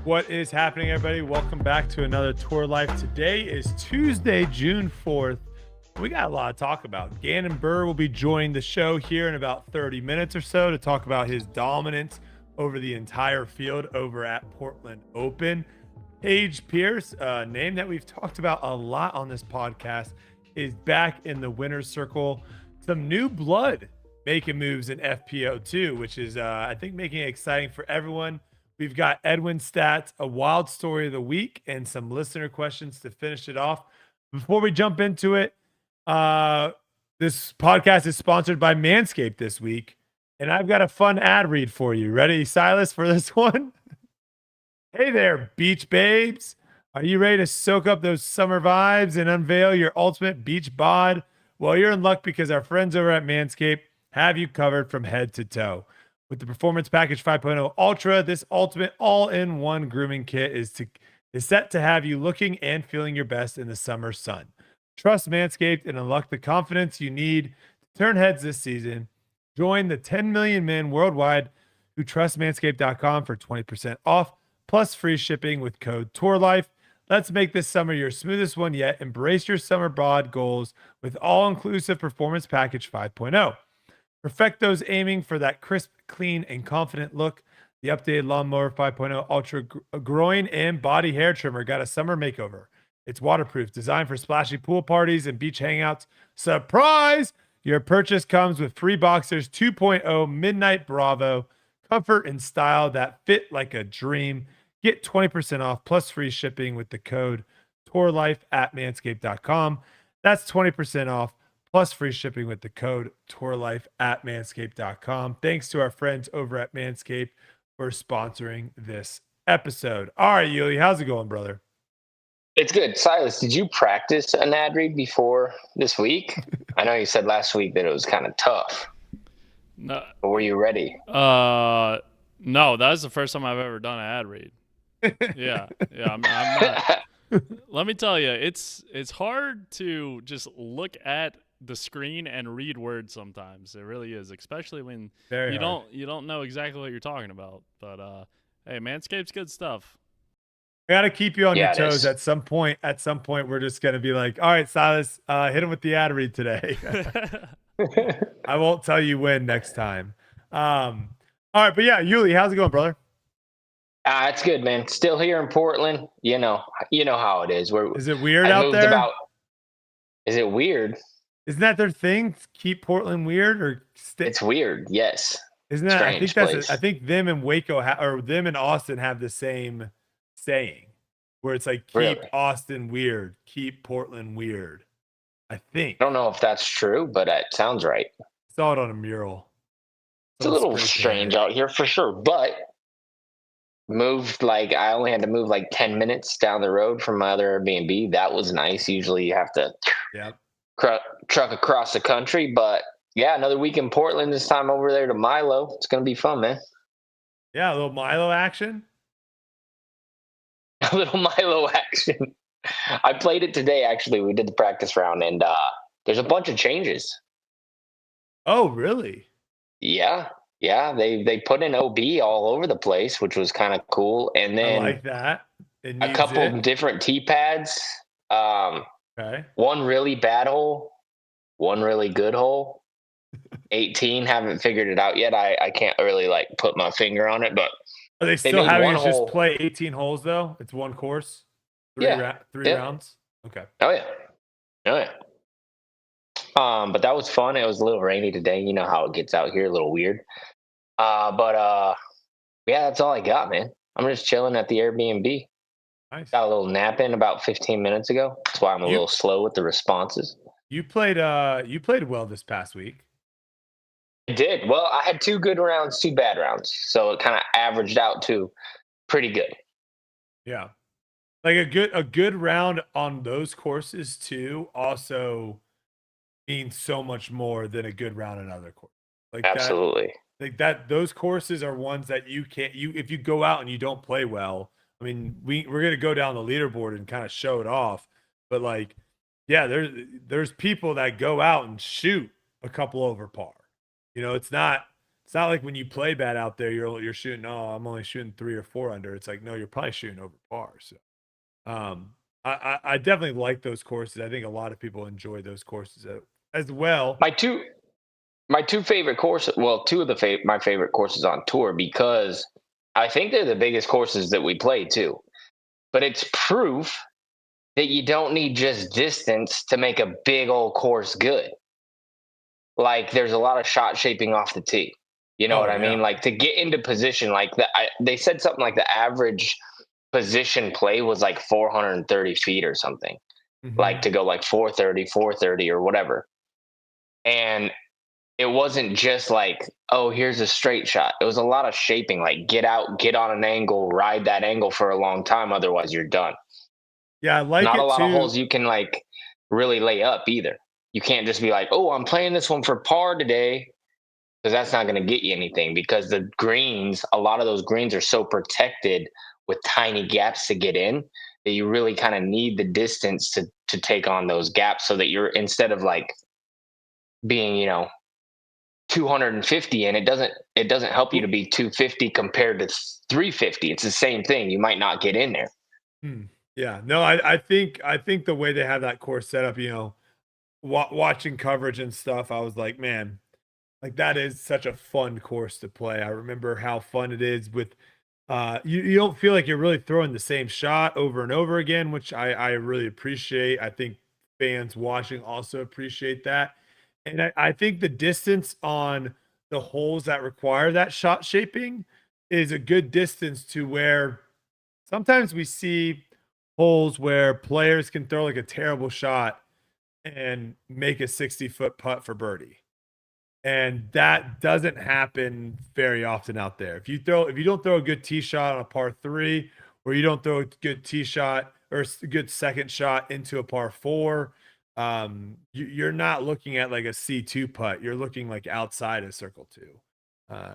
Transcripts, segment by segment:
What is happening, everybody? Welcome back to another Tour Life. Today is Tuesday, June 4th. We got a lot to talk about. Gannon Buhr will be joining the show here in about 30 minutes or so to talk about his dominance over the entire field over at Portland Open. Paige Pierce, a name that we've talked about a lot on this podcast, is back in the winner's circle. Some new blood making moves in FPO2, which is, I think, making it exciting for everyone. We've got EDWIN stats, a wild story of the week, and some listener questions to finish it off. Before we jump into it, this podcast is sponsored by Manscaped this week, and I've got a fun ad read for you. Ready, Silas, for this one? Hey there, beach babes. Are you ready to soak up those summer vibes and unveil your ultimate beach bod? Well, you're in luck because our friends over at Manscaped have you covered from head to toe. With the Performance Package 5.0 Ultra, this ultimate all-in-one grooming kit is set to have you looking and feeling your best in the summer sun. Trust Manscaped and unlock the confidence you need to turn heads this season. Join the 10 million men worldwide who trust Manscaped.com for 20% off, plus free shipping with code TOURLIFE. Let's make this summer your smoothest one yet. Embrace your summer bod goals with all-inclusive Performance Package 5.0. Perfect those aiming for that crisp, clean, and confident look. The updated Lawnmower 5.0 Ultra Groin and Body Hair Trimmer got a summer makeover. It's waterproof, designed for splashy pool parties and beach hangouts. Surprise! Your purchase comes with free boxers 2.0 Midnight Bravo, comfort and style that fit like a dream. Get 20% off plus free shipping with the code TOURLIFE at manscaped.com. That's 20% off plus free shipping with the code TOURLIFE at manscaped.com. Thanks to our friends over at Manscaped for sponsoring this episode. All right, Yuli, how's it going, brother? It's good. Silas, did you practice an ad read before this week? I know you said last week that it was kind of tough. No. But were you ready? No, that was the first time I've ever done an ad read. Yeah, I'm not. Let me tell you, it's hard to just look at the screen and read words sometimes. It really is, especially when you don't know exactly what you're talking about. But hey, Manscaped's good stuff. I got to keep you on your toes at some point. At some point, we're just going to be like, all right, Silas, hit him with the ad read today. I won't tell you when next time. All right, but yeah, Yuli, how's it going, brother? It's good, man. Still here in Portland. You know how it is. Is it weird out there? Is it weird? Isn't that their thing? Keep Portland weird, or it's weird. Yes. Isn't that? I think them and Waco or them and Austin have the same saying, where it's like keep Austin weird, keep Portland weird. I think. I don't know if that's true, but it sounds right. Saw it on a mural. It's a little strange out here for sure, but I only had to move like 10 minutes down the road from my other Airbnb. That was nice. Usually you have to truck across the country, but yeah, another week in Portland, this time over there to Milo. It's going to be fun, man. Yeah, a little Milo action. A little Milo action. I played it today, actually. We did the practice round, and there's a bunch of changes. Oh, really? Yeah. Yeah, they put in OB all over the place, which was kind of cool. And then I like that. A couple of different tee pads. Okay. One really bad hole, one really good hole. 18, haven't figured it out yet. I can't really put my finger on it, but are they still having us just play 18 holes though? It's one course, three rounds. Okay. Oh yeah. But that was fun. It was a little rainy today. You know how it gets out here, a little weird. But yeah, that's all I got, man. I'm just chilling at the Airbnb. Nice. Got a little nap in about 15 minutes ago. That's why I'm a little slow with the responses. You played well this past week. I did. Well, I had 2 good rounds, 2 bad rounds. So it kind of averaged out to pretty good. Yeah. Like a good round on those courses too also means so much more than a good round on other courses. Like absolutely. Those courses are ones that if you go out and you don't play well, I mean, we're going to go down the leaderboard and kind of show it off, but there's people that go out and shoot a couple over par. You know, it's not It's not like when you play bad out there, you're shooting, oh, I'm only shooting 3 or 4 under. It's like, no, you're probably shooting over par. So I definitely like those courses. I think a lot of people enjoy those courses as well. My two favorite courses, well, two of my favorite courses on tour, because I think they're the biggest courses that we play too. But it's proof that you don't need just distance to make a big old course good. Like, there's a lot of shot shaping off the tee. You know what I mean? Like, to get into position, like they said something like the average position play was like 430 feet or something. Like, to go like 430 or whatever. And it wasn't just like, oh, here's a straight shot. It was a lot of shaping, like get out, get on an angle, ride that angle for a long time. Otherwise, you're done. Yeah, I like Not it a lot too. of holes you can like really lay up either. You can't just be like, oh, I'm playing this one for par today, because that's not going to get you anything, because the greens, a lot of those greens are so protected with tiny gaps to get in that you really kind of need the distance to take on those gaps, so that you're, instead of like being, 250 in, it doesn't help you to be 250 compared to 350. It's the same thing. You might not get in there. Yeah, no, I think the way they have that course set up, watching coverage and stuff, I was like, man, like that is such a fun course to play. I remember how fun it is with you don't feel like you're really throwing the same shot over and over again, which I really appreciate. I think fans watching also appreciate that. And I think the distance on the holes that require that shot shaping is a good distance to where sometimes we see holes where players can throw like a terrible shot and make a 60-foot putt for birdie. And that doesn't happen very often out there. If you don't throw a good tee shot on a par 3, or you don't throw a good tee shot or a good second shot into a par 4, you're not looking at like a C2 putt. You're looking like outside of circle 2.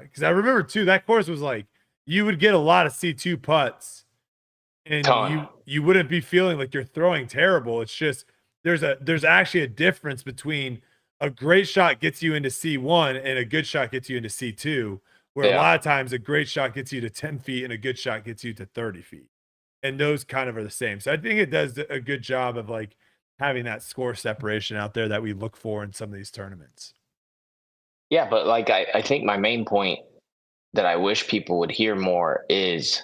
Because I remember too, that course was like you would get a lot of C2 putts, and you wouldn't be feeling like you're throwing terrible. It's just there's actually a difference between a great shot gets you into C1 and a good shot gets you into C2, where a lot of times a great shot gets you to 10 feet and a good shot gets you to 30 feet. And those kind of are the same. So I think it does a good job of like having that score separation out there that we look for in some of these tournaments. Yeah, but like I think my main point that I wish people would hear more is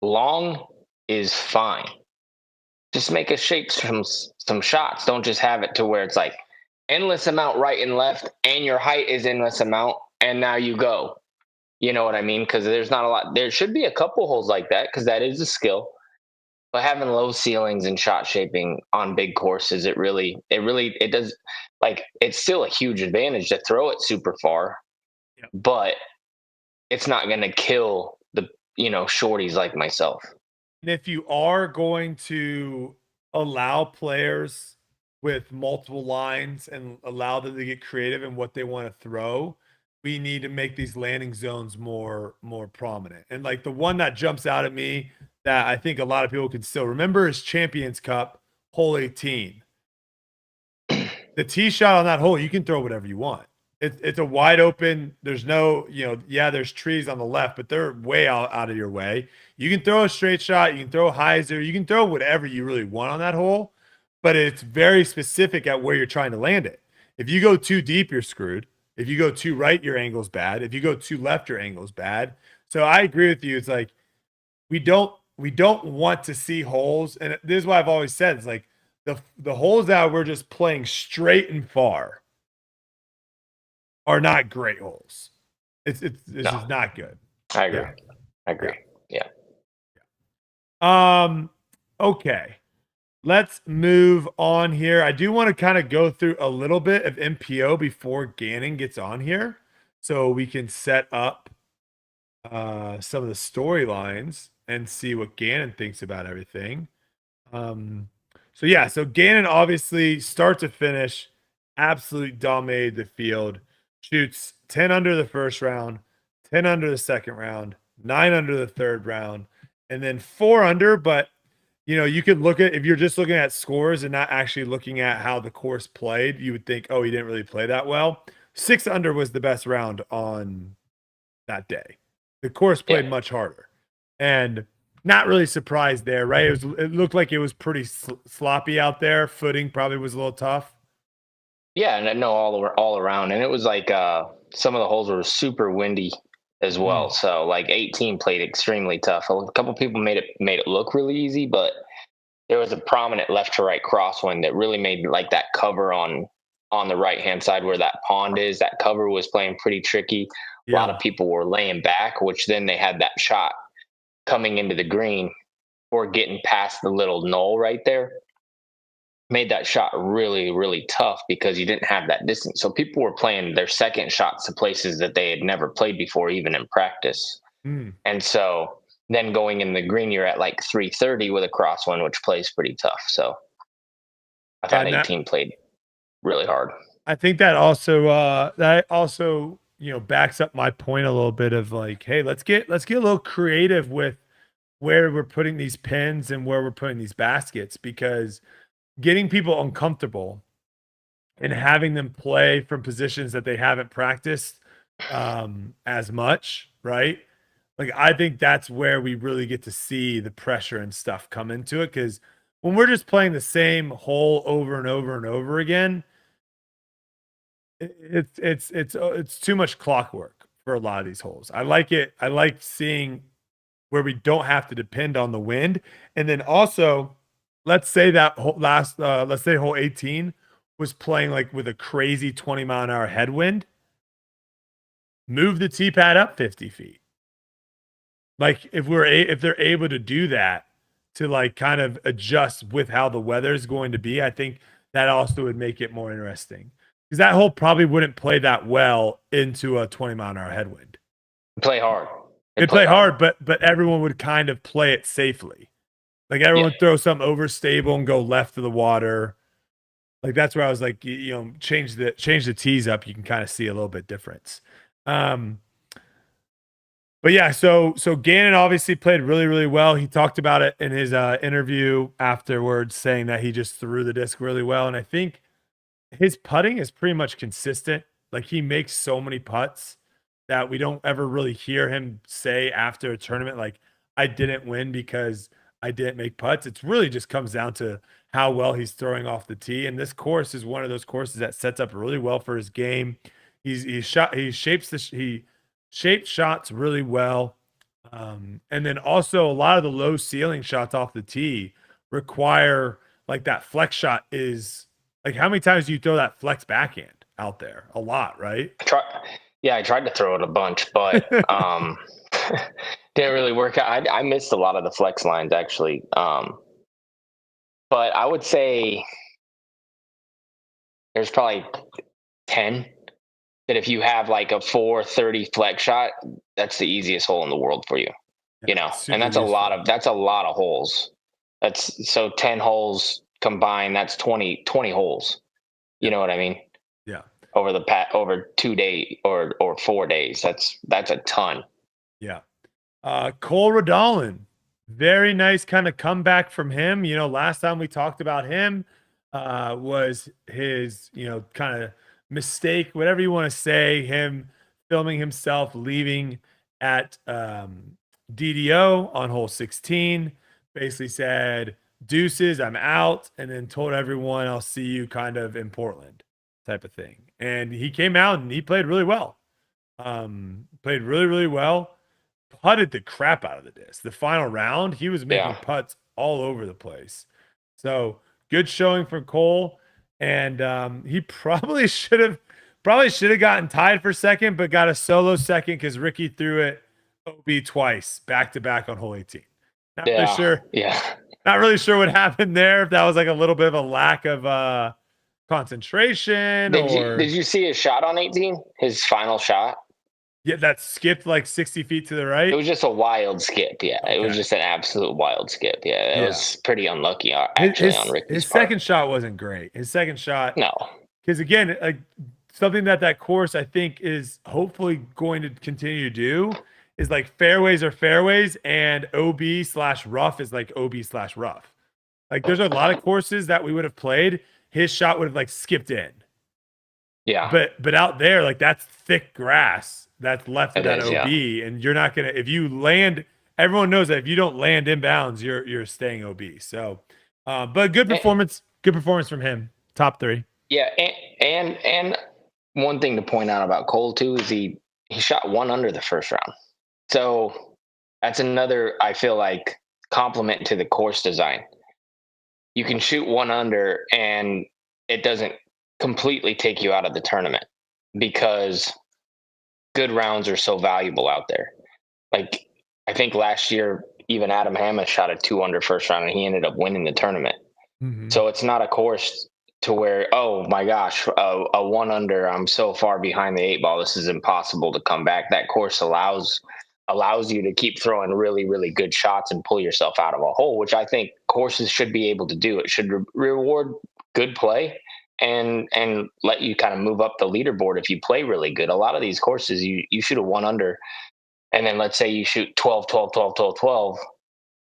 long is fine. Just make a shape some shots. Don't just have it to where it's like endless amount right and left, and your height is endless amount, and now you go. You know what I mean? Because there's not a lot. There should be a couple holes like that, because that is a skill. But having low ceilings and shot shaping on big courses, it does, like, it's still a huge advantage to throw it super far, but it's not going to kill the shorties like myself. And if you are going to allow players with multiple lines and allow them to get creative in what they want to throw, we need to make these landing zones more prominent. And like the one that jumps out at me that I think a lot of people can still remember is Champions Cup, hole 18. The tee shot on that hole, you can throw whatever you want. It's a wide open. There's no, there's trees on the left, but they're way out of your way. You can throw a straight shot. You can throw a hyzer. You can throw whatever you really want on that hole, but it's very specific at where you're trying to land it. If you go too deep, you're screwed. If you go too right, your angle's bad. If you go too left, your angle's bad. So I agree with you. It's like we don't want to see holes, and this is why I've always said it's like the holes that we're just playing straight and far are not great holes. It's just not good. I agree. Yeah. I agree. Yeah. Okay. Let's move on here. I do want to kind of go through a little bit of MPO before Gannon gets on here, so we can set up some of the storylines and see what Gannon thinks about everything. So Gannon obviously start to finish absolutely dominated the field. Shoots 10 under the first round, 10 under the second round, 9 under the third round, and then 4 under. But, you could look at, if you're just looking at scores and not actually looking at how the course played, you would think, oh, he didn't really play that well. 6 under was the best round on that day. The course played much harder, and not really surprised there, right? It looked like it was pretty sloppy out there. Footing probably was a little tough. Yeah, and no, all around, and it was like some of the holes were super windy as well. So like 18 played extremely tough. A couple people made it look really easy, but there was a prominent left to right crosswind that really made like that cover on the right hand side where that pond is. That cover was playing pretty tricky. A lot of people were laying back, which then they had that shot coming into the green or getting past the little knoll right there. Made that shot really, really tough because you didn't have that distance. So people were playing their second shots to places that they had never played before, even in practice. And so then going in the green, you're at like 330 with a crosswind, which plays pretty tough. So I thought 18 played really hard. I think that also backs up my point a little bit of like, hey, let's get a little creative with where we're putting these pins and where we're putting these baskets, because getting people uncomfortable and having them play from positions that they haven't practiced as much, right? Like, I think that's where we really get to see the pressure and stuff come into it. Because when we're just playing the same hole over and over and over again, it's too much clockwork for a lot of these holes. I like it. I like seeing where we don't have to depend on the wind, and then also, let's say that let's say hole 18 was playing like with a crazy 20-mile-an-hour headwind. Move the tee pad up 50 feet. Like if they're able to do that to like kind of adjust with how the weather is going to be, I think that also would make it more interesting, because that hole probably wouldn't play that well into a 20-mile-an-hour headwind. Play hard. It'd play hard, but everyone would kind of play it safely. Like everyone throw something overstable and go left of the water. Like that's where I was like, change the tees up. You can kind of see a little bit difference. But yeah, so Gannon obviously played really, really well. He talked about it in his interview afterwards, saying that he just threw the disc really well. And I think his putting is pretty much consistent. Like he makes so many putts that we don't ever really hear him say after a tournament, like, I didn't win because I didn't make putts. It's really just comes down to how well he's throwing off the tee. And this course is one of those courses that sets up really well for his game. He shapes shots really well. And then also a lot of the low ceiling shots off the tee require like that flex shot is like, how many times do you throw that flex backhand out there? A lot, right? I tried to throw it a bunch, but didn't really work out. I missed a lot of the flex lines actually. But I would say there's probably 10 that if you have like a 430 flex shot, that's the easiest hole in the world for you. And that's a lot of holes. That's so 10 holes combined, that's 20 holes. You know what I mean? Yeah. Over 2 days or 4 days. That's a ton. Yeah. Cole Rodolin, very nice kind of comeback from him. Last time we talked about him was his, kind of mistake, whatever you want to say, him filming himself leaving at DDO on hole 16, basically said, deuces, I'm out, and then told everyone I'll see you kind of in Portland type of thing. And he came out and he played really well. Played really, really well. Putted the crap out of the disc. The final round, he was making putts all over the place. So good showing from Cole. And he probably should have gotten tied for second, but got a solo second because Ricky threw it OB twice back to back on hole 18. Not really sure. Yeah. Not really sure what happened there. If that was like a little bit of a lack of concentration. Did you see his shot on 18? His final shot? Yeah, that skipped like 60 feet to the right. It was just a wild skip. Yeah, okay. It was just an absolute wild skip. Yeah, it was pretty unlucky actually on Ricky's His part. second shot wasn't great. His second shot, no, because again, like something that course I think is hopefully going to continue to do is like fairways are fairways and OB/rough is like OB/rough. Like there's a lot of courses that we would have played. His shot would have like skipped in. Yeah, but out there, like that's thick grass that's left of It that is, OB, and you're not gonna if you land. Everyone knows that if you don't land inbounds, you're staying OB. So, but good performance from him. Top 3. Yeah, and one thing to point out about Cole too is he shot 1 under the first round. So that's another, I feel like, compliment to the course design. You can shoot 1 under and it doesn't completely take you out of the tournament because good rounds are so valuable out there. Like, I think last year, even Adam Hammes shot a 2 under first round and he ended up winning the tournament. Mm-hmm. So it's not a course to where, oh my gosh, a 1 under, I'm so far behind the 8 ball, this is impossible to come back. That course allows you to keep throwing really, really good shots and pull yourself out of a hole, which I think courses should be able to do. It should reward good play and let you kind of move up the leaderboard if you play really good. A lot of these courses, you shoot a 1 under, and then let's say you shoot 12, 12, 12, 12, 12.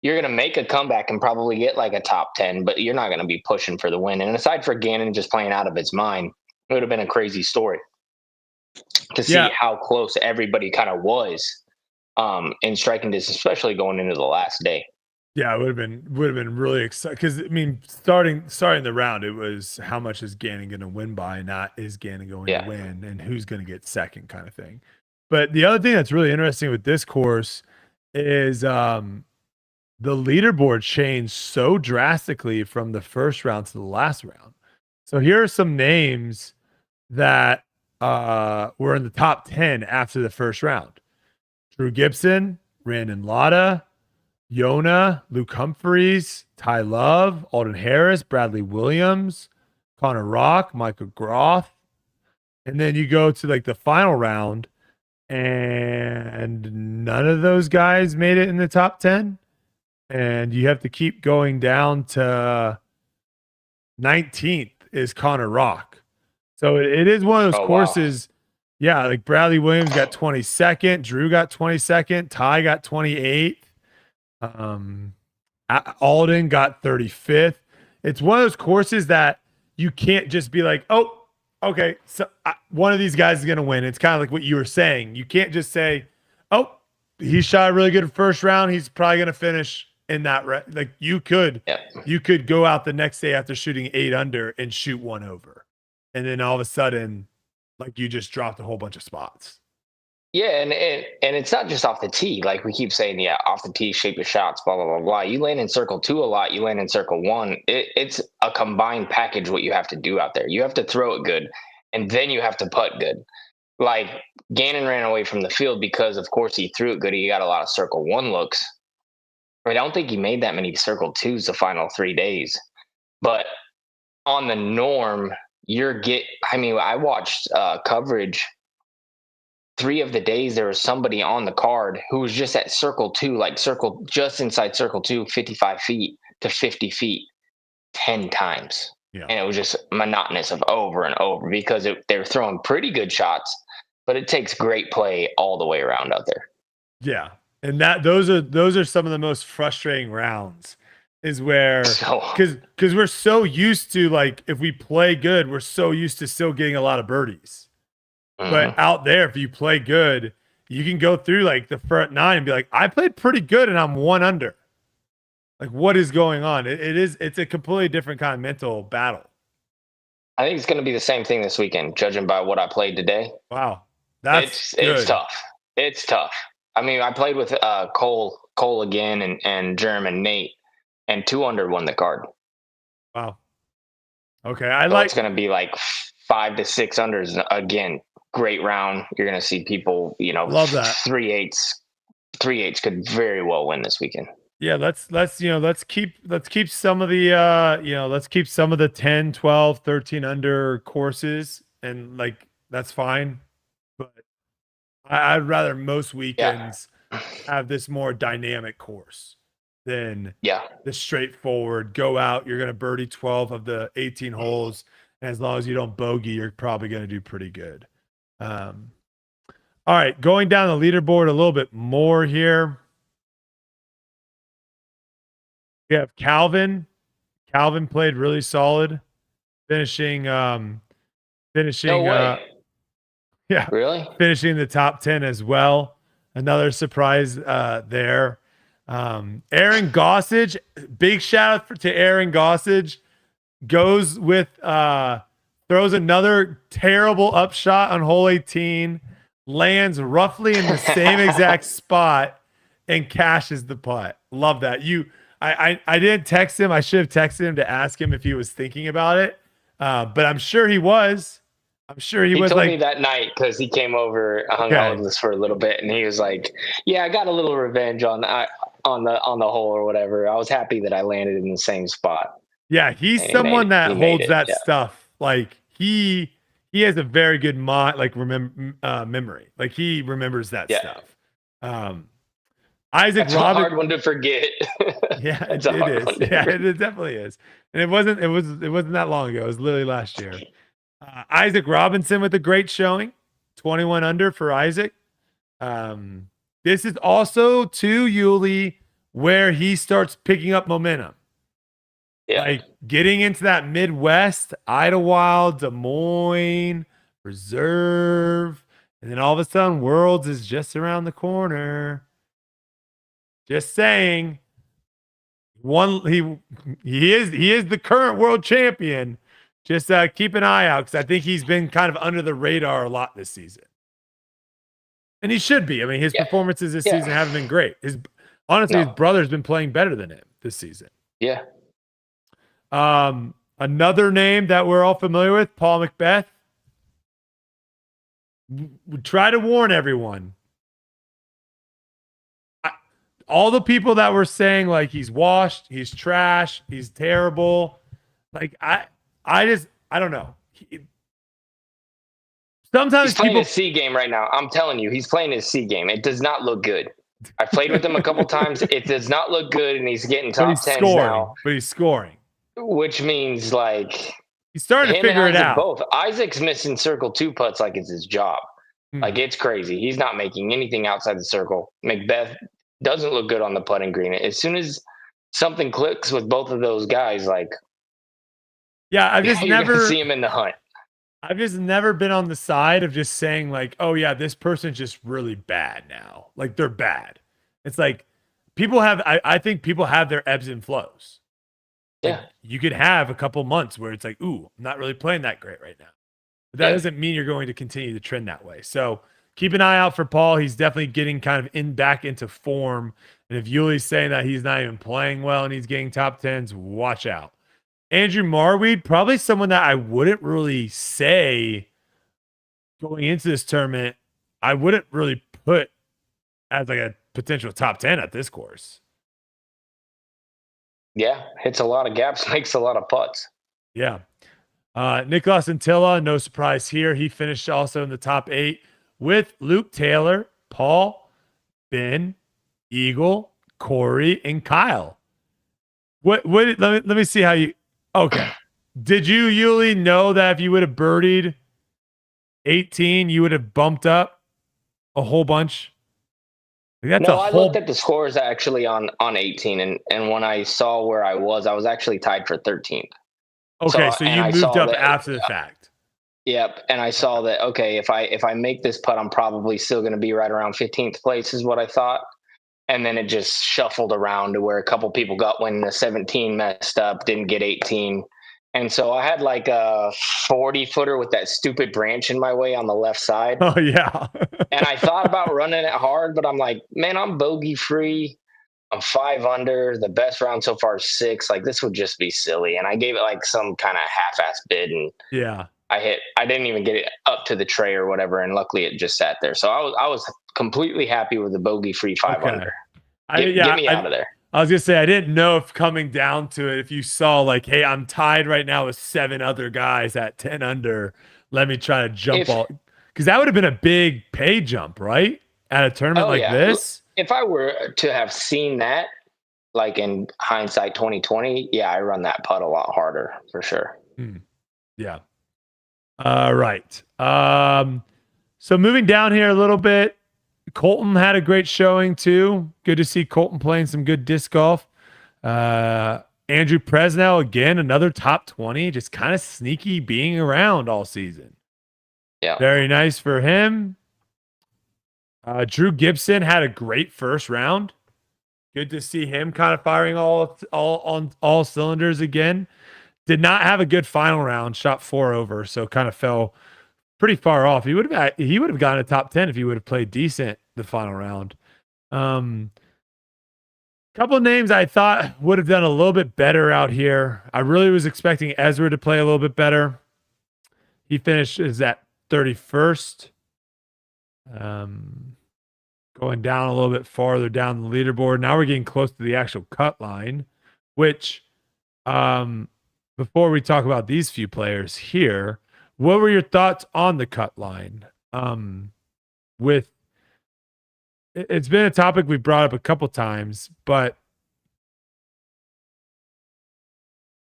You're going to make a comeback and probably get like a top 10, but you're not going to be pushing for the win. And aside for Gannon just playing out of his mind, it would have been a crazy story to see how close everybody kind of was in striking distance, especially going into the last day. Yeah, it would have been really exciting because I mean, starting the round, it was how much is Gannon going to win by, not is Gannon going to win, and who's going to get second, kind of thing. But the other thing that's really interesting with this course is the leaderboard changed so drastically from the first round to the last round. So here are some names that were in the top 10 after the first round: Drew Gibson, Brandon Lotta, Yona, Luke Humphreys, Ty Love, Alden Harris, Bradley Williams, Connor Rock, Michael Groth. And then you go to like the final round, and none of those guys made it in the top 10. And you have to keep going down to 19th is Connor Rock. So it is one of those courses. Wow. Yeah, like Bradley Williams got 22nd, Drew got 22nd, Ty got 28th. Alden got 35th. It's one of those courses that you can't just be like, oh, okay, so one of these guys is going to win. It's kind of like what you were saying. You can't just say, oh, he shot a really good first round, he's probably going to finish in that. Like you could go out the next day after shooting 8 under and shoot 1 over. And then all of a sudden, like you just dropped a whole bunch of spots. Yeah, and it's not just off the tee. Like we keep saying, off the tee, shape your shots, blah, blah, blah, blah. You land in circle 2 a lot. You land in circle 1. It's a combined package what you have to do out there. You have to throw it good, and then you have to putt good. Like Gannon ran away from the field because, of course, he threw it good. He got a lot of circle 1 looks. I don't think he made that many circle 2s the final 3 days. But on the norm, I watched coverage. 3 of the days there was somebody on the card who was just at circle 2, like just inside circle 2, 55 feet to 50 feet 10 times. Yeah. And it was just monotonous of over and over because they were throwing pretty good shots, but it takes great play all the way around out there. Yeah. And those are some of the most frustrating rounds is where, because we're so used to, like, if we play good, we're so used to still getting a lot of birdies. But out there, if you play good, you can go through like the front 9 and be like, I played pretty good and I'm 1 under. Like, what is going on? It's a completely different kind of mental battle. I think it's going to be the same thing this weekend, judging by what I played today. Wow. It's tough. It's tough. I mean, I played with Cole again and Jerm and Nate, and 2 under won the card. Wow. Okay. It's going to be like 5 to 6 unders again. Great round. You're going to see people, love that. 3/8 could very well win this weekend. Yeah, let's keep some of the let's keep some of the 10, 12, 13 under courses, and like that's fine. But I'd rather most weekends have this more dynamic course than the straightforward go out, you're going to birdie 12 of the 18 holes, and as long as you don't bogey, you're probably going to do pretty good. All right, going down the leaderboard a little bit more here. We have Calvin. Calvin played really solid, finishing. Yeah, Yeah. Really? Finishing in the top 10 as well. Another surprise there. Aaron Gossage, big shout out to Aaron Gossage. Goes with throws another terrible upshot on hole 18, lands roughly in the same exact spot, and cashes the putt. Love that. I didn't text him. I should have texted him to ask him if he was thinking about it. But I'm sure he was. I'm sure he was. Told like me that night because he came over, hung out with us for a little bit, and he was like, "Yeah, I got a little revenge on the hole or whatever. I was happy that I landed in the same spot." Yeah, he's someone that holds that stuff. Like he has a very good memory. Like he remembers that stuff. Isaac That's Robinson, a hard one to forget. Yeah, it is. Yeah, it definitely is. And it wasn't that long ago. It was literally last year. Isaac Robinson with a great showing, 21 under for Isaac. This is also to Yuli where he starts picking up momentum. Yeah. Like getting into that Midwest, Idlewild, Des Moines, Reserve, and then all of a sudden Worlds is just around the corner. Just saying. He is the current world champion. Just keep an eye out because I think he's been kind of under the radar a lot this season. And he should be. I mean, his performances this season haven't been great. His brother's been playing better than him this season. Yeah. Another name that we're all familiar with, Paul Macbeth. We try to warn everyone. All the people that were saying like he's washed, he's trash, he's terrible. Like I don't know. Sometimes he's playing his C game right now. I'm telling you, he's playing his C game. It does not look good. I played with him a couple times. It does not look good, and he's getting top 10s now. But he's scoring. Which means like he's starting to figure it out. Both. Isaac's missing circle 2 putts like it's his job. Like it's crazy. He's not making anything outside the circle. Macbeth doesn't look good on the putting green. As soon as something clicks with both of those guys, like I've just never see him in the hunt. I've just never been on the side of just saying like, oh yeah, this person's just really bad now. Like they're bad. It's like people have. I think people have their ebbs and flows. Yeah, like, you could have a couple months where it's like, ooh, I'm not really playing that great right now. But that doesn't mean you're going to continue to trend that way. So keep an eye out for Paul. He's definitely getting kind of back into form. And if Yuli's saying that he's not even playing well and he's getting top 10s, watch out. Andrew Marweed, probably someone that I wouldn't really say going into this tournament, I wouldn't really put as like a potential top 10 at this course. Yeah, hits a lot of gaps, makes a lot of putts. Yeah. Nicholas Antilla, no surprise here. He finished also in the top 8 with Luke Taylor, Paul, Ben, Eagle, Corey, and Kyle. Let me see how you. Okay. Did you, Yuli, know that if you would have birdied 18, you would have bumped up a whole bunch? I looked at the scores actually on 18, and when I saw where I was actually tied for 13th. Okay, so you moved up after the fact. Yep, and I saw that, okay, if I make this putt, I'm probably still going to be right around 15th place is what I thought. And then it just shuffled around to where a couple people got when the 17 messed up, didn't get 18. And so I had like a 40-footer with that stupid branch in my way on the left side. Oh, yeah. And I thought about running it hard, but I'm like, man, I'm bogey-free. I'm 5 under. The best round so far is 6. Like, this would just be silly. And I gave it like some kind of half-ass bid. And I didn't even get it up to the tray or whatever. And luckily it just sat there. So I was completely happy with the bogey-free 5 under. Get me out of there. I was going to say, I didn't know if coming down to it, if you saw like, hey, I'm tied right now with 7 other guys at 10 under. Let me try to jump all. Because that would have been a big pay jump, right? At a tournament this. If I were to have seen that, like in hindsight 2020, I run that putt a lot harder for sure. Yeah. All right. So moving down here a little bit, Colton had a great showing too. Good to see Colton playing some good disc golf. Andrew Presnell, again, another top 20, just kind of sneaky being around all season. Yeah. Very nice for him. Drew Gibson had a great first round. Good to see him kind of firing all on all cylinders again. Did not have a good final round. Shot 4 over, so kind of fell pretty far off. He would have gotten a top 10 if he would have played decent the final round. Couple of names I thought would have done a little bit better out here. I really was expecting Ezra to play a little bit better. He finishes at 31st. Going down a little bit farther down the leaderboard. Now we're getting close to the actual cut line, which before we talk about these few players here, what were your thoughts on the cut line? It's been a topic we've brought up a couple times, but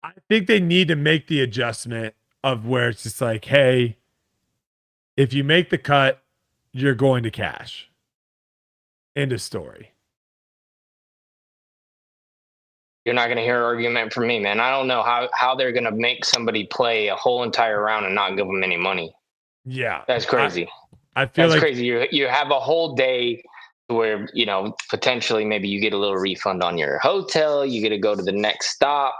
I think they need to make the adjustment of where it's just like, hey, if you make the cut, you're going to cash. End of story. You're not going to hear an argument from me, man. I don't know how they're going to make somebody play a whole entire round and not give them any money. Yeah. That's crazy. I feel that's like crazy. You have a whole day where, potentially maybe you get a little refund on your hotel. You get to go to the next stop,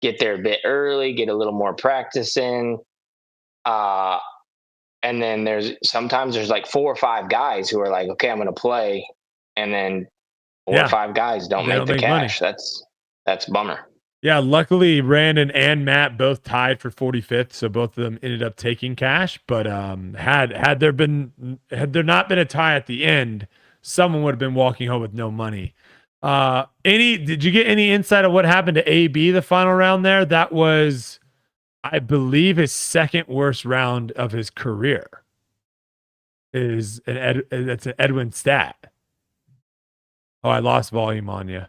get there a bit early, get a little more practice in. And then there's like 4 or 5 guys who are like, okay, I'm going to play. And then 4 or 5 guys don't make the cash. Money. That's a bummer. Yeah, luckily Brandon and Matt both tied for 45th, so both of them ended up taking cash. But had there not been a tie at the end, someone would have been walking home with no money. Did you get any insight of what happened to AB the final round there? That was, I believe, his second worst round of his career. That's an EDWIN stat. Oh, I lost volume on you.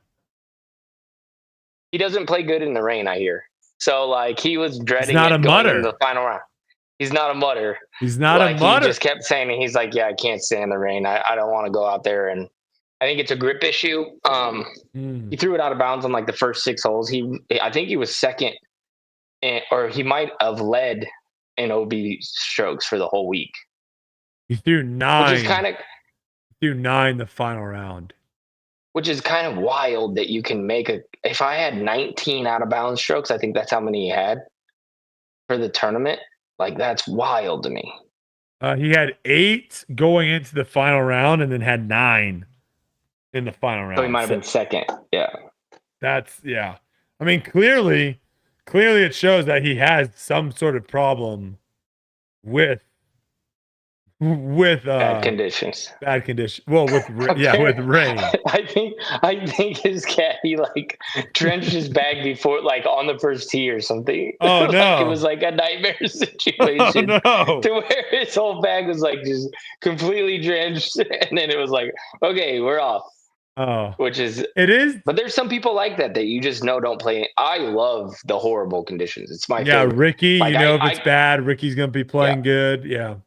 He doesn't play good in the rain, I hear. So, he was dreading going into the final round. He's not a mutter. He's not a mutter. He just kept saying it. He's like, yeah, I can't stand the rain. I don't want to go out there. And I think it's a grip issue. He threw it out of bounds on the first 6 holes. I think he was second, or he might have led in OB strokes for the whole week. He threw 9. Which is threw 9 the final round. Which is kind of wild that you can make if I had 19 out of bounds strokes, I think that's how many he had for the tournament. That's wild to me. He had 8 going into the final round and then had 9 in the final round. So he might have been second. Yeah. I mean, clearly it shows that he has some sort of problem with bad conditions. Well, with rain. I think his caddy drenched his bag before, on the first tee or something. Oh no! It was a nightmare situation. Oh, no. To where his whole bag was just completely drenched, and then it was okay, we're off. Oh, it is. But there's some people like that you just know don't play. I love the horrible conditions. It's my favorite. Ricky. If it's bad, Ricky's gonna be playing good. Yeah.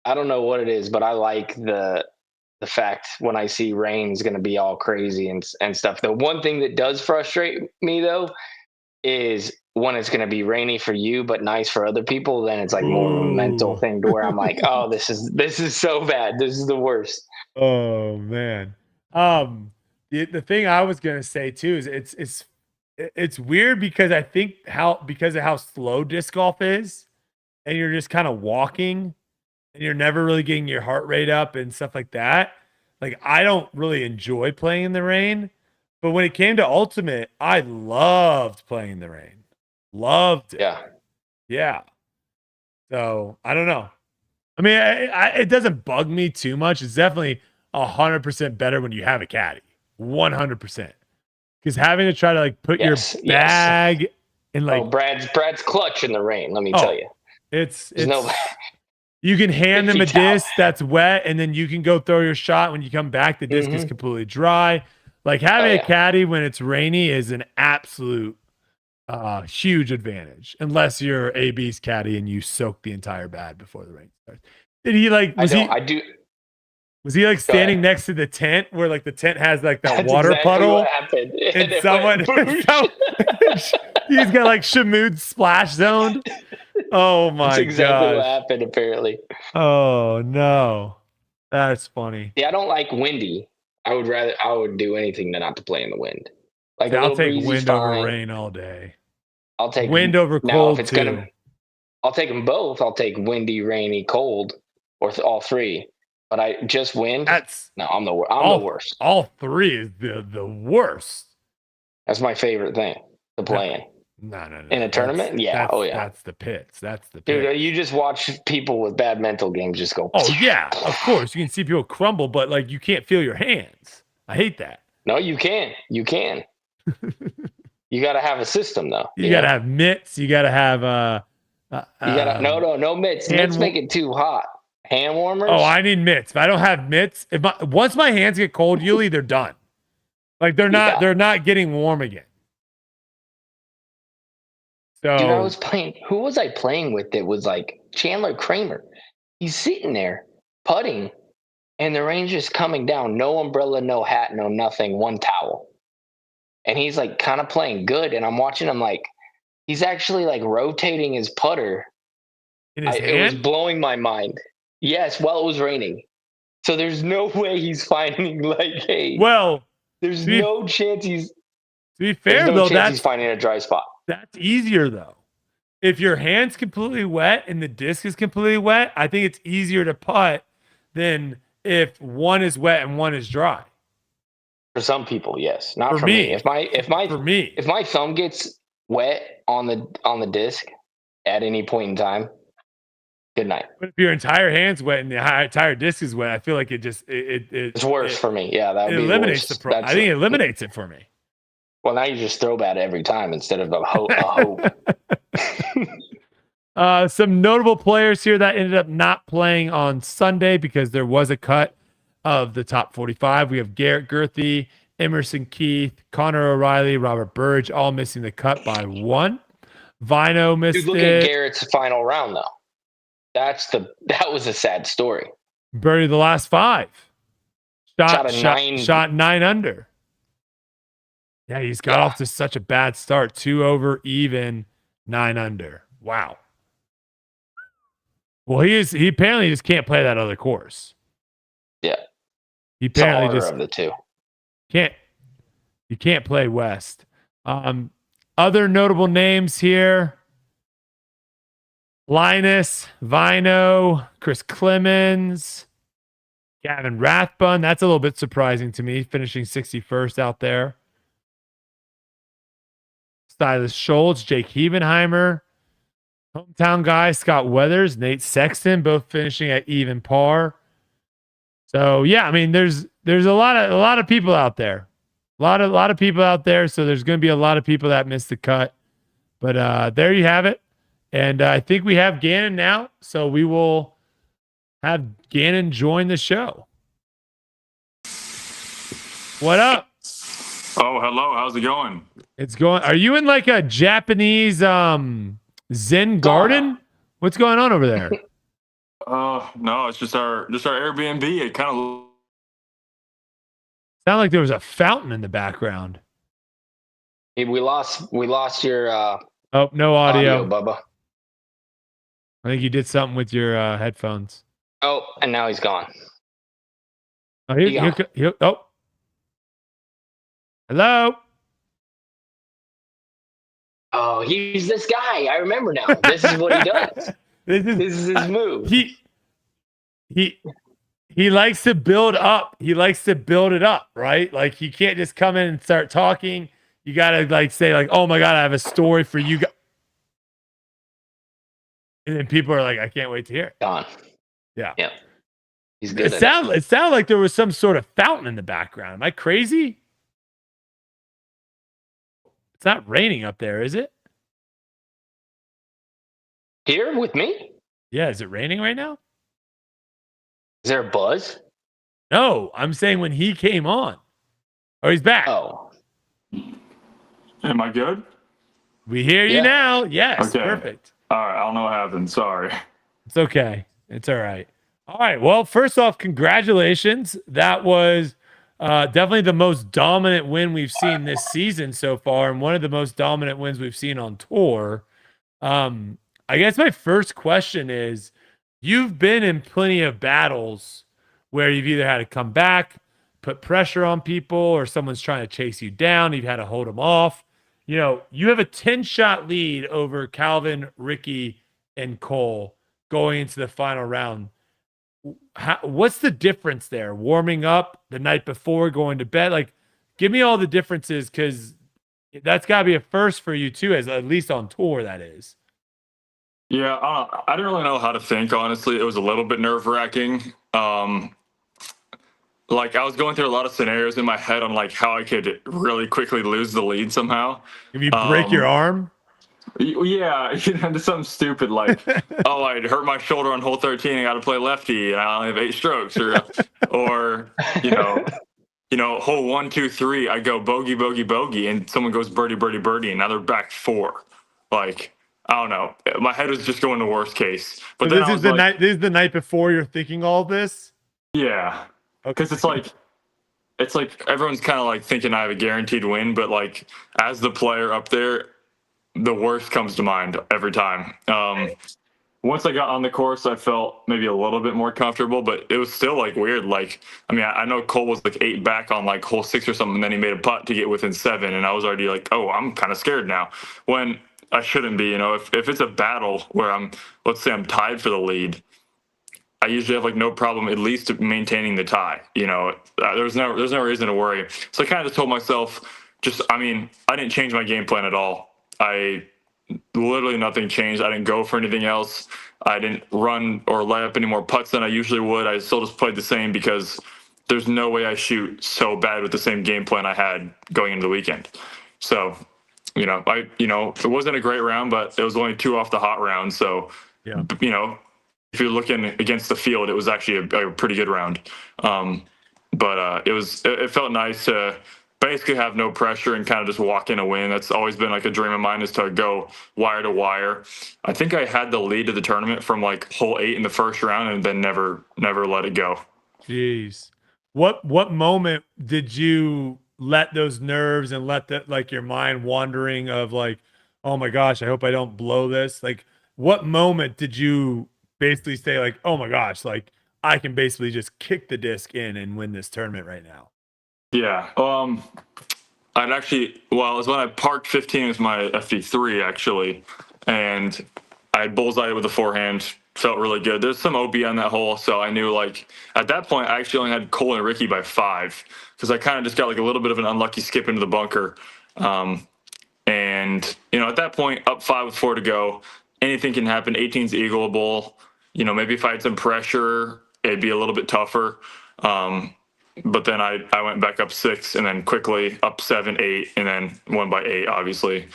I don't know what it is, but I like the fact when I see rain's going to be all crazy and stuff. The one thing that does frustrate me though is when it's going to be rainy for you but nice for other people. Then it's more of a mental thing to where I'm like, oh, this is so bad. This is the worst. Oh man. The thing I was going to say too is it's weird because I think because of how slow disc golf is, and you're just kind of walking. And you're never really getting your heart rate up and stuff like that. I don't really enjoy playing in the rain. But when it came to Ultimate, I loved playing in the rain. Loved it. Yeah. So, I don't know. I mean, it doesn't bug me too much. It's definitely 100% better when you have a caddy. 100%. Because having to try to put your bag in Brad's clutch in the rain, let me tell you. It's you can hand them a disc that's wet, and then you can go throw your shot. When you come back, the disc is completely dry. Having a caddy when it's rainy is an absolute huge advantage, unless you're AB's caddy and you soak the entire bag before the rain starts. Did he Was he standing next to the tent where the tent has that water puddle? What happened. And someone he's got Shamood splash zoned. Oh my That's exactly what gosh. happened, apparently. Oh no. That's funny. Yeah, I don't like windy. I would do anything to not to play in the wind. Like See, a I'll little take breezy's wind over fine. rain all day. I'll take Wind over now if cold it's too. I'll take them both. I'll take windy, rainy, cold, or all three. But I just wind. I'm the worst. All three is the worst. That's my favorite thing to play in. No. In a tournament? Yeah. Oh yeah. That's the pits. Dude, you just watch people with bad mental games just go. Oh yeah, of course. You can see people crumble, but like you can't feel your hands. I hate that. No, you can. You can. You got to have a system though. You got to have mitts. You got to have you got no mitts. Mitts make it too hot. Hand warmers. Oh, I need mitts. If I don't have mitts, once my hands get cold, usually they're done. Like they're not getting warm again. So dude, I was playing. Who was I playing with? That was like Chandler Kramer. He's sitting there putting, and the rain's just coming down. No umbrella, no hat, no nothing. One towel, and he's like kind of playing good. And I'm watching him like he's actually like rotating his putter. In his hand? It was blowing my mind. Yes, while it was raining. So there's no way he's finding like, hey. Well, there's no chance he's. To be fair though, he's finding a dry spot. That's easier though. If your hand's completely wet and the disc is completely wet, I think it's easier to putt than if one is wet and one is dry. For some people, yes. Not for me. If my thumb gets wet on the disc at any point in time, good night. But if your entire hand's wet and the entire disc is wet, I feel like it's worse for me. Yeah, that would be eliminates the problem. I think it eliminates it for me. Well, now you just throw bad every time instead of a hope. Some notable players here that ended up not playing on Sunday because there was a cut of the top 45. We have Garrett Gurthie, Emerson Keith, Connor O'Reilly, Robert Burge, all missing the cut by one. Vino missed look at Garrett's final round though. That was a sad story. Birdied the last five. Shot 9 under. Yeah, he's got off to such a bad start. 2 over, even, 9 under. Wow. Well, he apparently just can't play that other course. Yeah. He apparently just of the two. You can't play West. Other notable names here. Linus, Vino, Chris Clemens, Gavin Rathbun. That's a little bit surprising to me, finishing 61st out there. Silas Schultz, Jake Hebenheimer, hometown guy Scott Weathers, Nate Sexton, both finishing at even par. So yeah, I mean, there's a lot of people out there, a lot of people out there. So there's going to be a lot of people that missed the cut, but there you have it. And I think we have Gannon now, so we will have Gannon join the show. What up? Oh, hello. How's it going? It's going. Are you in like a Japanese Zen garden? What's going on over there? No, it's just our Airbnb. It kind of sounded like there was a fountain in the background. Hey, we lost your no audio, Bubba. I think you did something with your headphones. Oh, and now he's gone. Oh, oh. Hello. Oh, he's this guy. I remember now. This is what he does. This is his move. He likes to build up. He likes to build it up, right? Like he can't just come in and start talking. You gotta like say like, "Oh my God, I have a story for you guys," and then people are like, "I can't wait to hear it." Gone. Yeah. He's good. It sounded like there was some sort of fountain in the background. Am I crazy? It's not raining up there, is it? Here with me? Yeah, is it raining right now? Is there a buzz? No, I'm saying when he came on. Oh, he's back. Oh. Am I good? We hear you now. Yes, okay. Perfect. All right, I don't know what happened. Sorry. It's okay. It's all right. All right. Well, first off, congratulations. That was definitely the most dominant win we've seen this season so far, and one of the most dominant wins we've seen on tour. I guess my first question is, you've been in plenty of battles where you've either had to come back, put pressure on people, or someone's trying to chase you down. You've had to hold them off. You know, you have a 10-shot lead over Calvin, Ricky, and Cole going into the final round. What's the difference there? Warming up the night before, going to bed? Like, give me all the differences, because that's got to be a first for you too, as at least on tour, that is. Yeah, I didn't really know how to think, honestly. It was a little bit nerve-wracking. Like, I was going through a lot of scenarios in my head on, like, how I could really quickly lose the lead somehow. If you break your arm? Yeah, just something stupid like, oh, I'd hurt my shoulder on hole 13 and got to play lefty and I only have 8 strokes, or hole 1, 2, 3, I go bogey, bogey, bogey, and someone goes birdie, birdie, birdie, and now they're back 4. Like, I don't know. My head was just going to worst case. But so this is the night. This is the night before you're thinking all this. Yeah, because it's like everyone's kind of like thinking I have a guaranteed win, but like as the player up there, the worst comes to mind every time. Once I got on the course, I felt maybe a little bit more comfortable, but it was still like weird. Like, I mean, I know Cole was like 8 back on like hole 6 or something, and then he made a putt to get within 7, and I was already like, oh, I'm kind of scared now. When I shouldn't be, if it's a battle where let's say I'm tied for the lead, I usually have like no problem at least maintaining the tie. There's no reason to worry. So I kind of just told myself, I didn't change my game plan at all. Literally nothing changed. I didn't go for anything else. I didn't run or lay up any more putts than I usually would. I still just played the same because there's no way I shoot so bad with the same game plan I had going into the weekend. So, it wasn't a great round, but it was only 2 off the hot round. So, yeah. If you're looking against the field, it was actually a pretty good round. But it felt nice to basically have no pressure and kind of just walk in a win. That's always been like a dream of mine, is to go wire to wire. I think I had the lead of the tournament from like hole 8 in the first round and then never let it go. Jeez. What moment did you let those nerves and let your mind wandering of like, oh my gosh, I hope I don't blow this? Like, what moment did you basically say like, oh my gosh, like I can basically just kick the disc in and win this tournament right now? Yeah. It was when I parked 15 with my FD3 actually, and I had bullseye with a forehand. Felt really good. There's some OB on that hole, so I knew like at that point I actually only had Cole and Ricky by 5 because I kind of just got like a little bit of an unlucky skip into the bunker. And at that point, up 5 with 4 to go, anything can happen. 18's eagleable. Maybe if I had some pressure, it'd be a little bit tougher. But then I went back up 6 and then quickly up 7, 8, and then won by 8, obviously.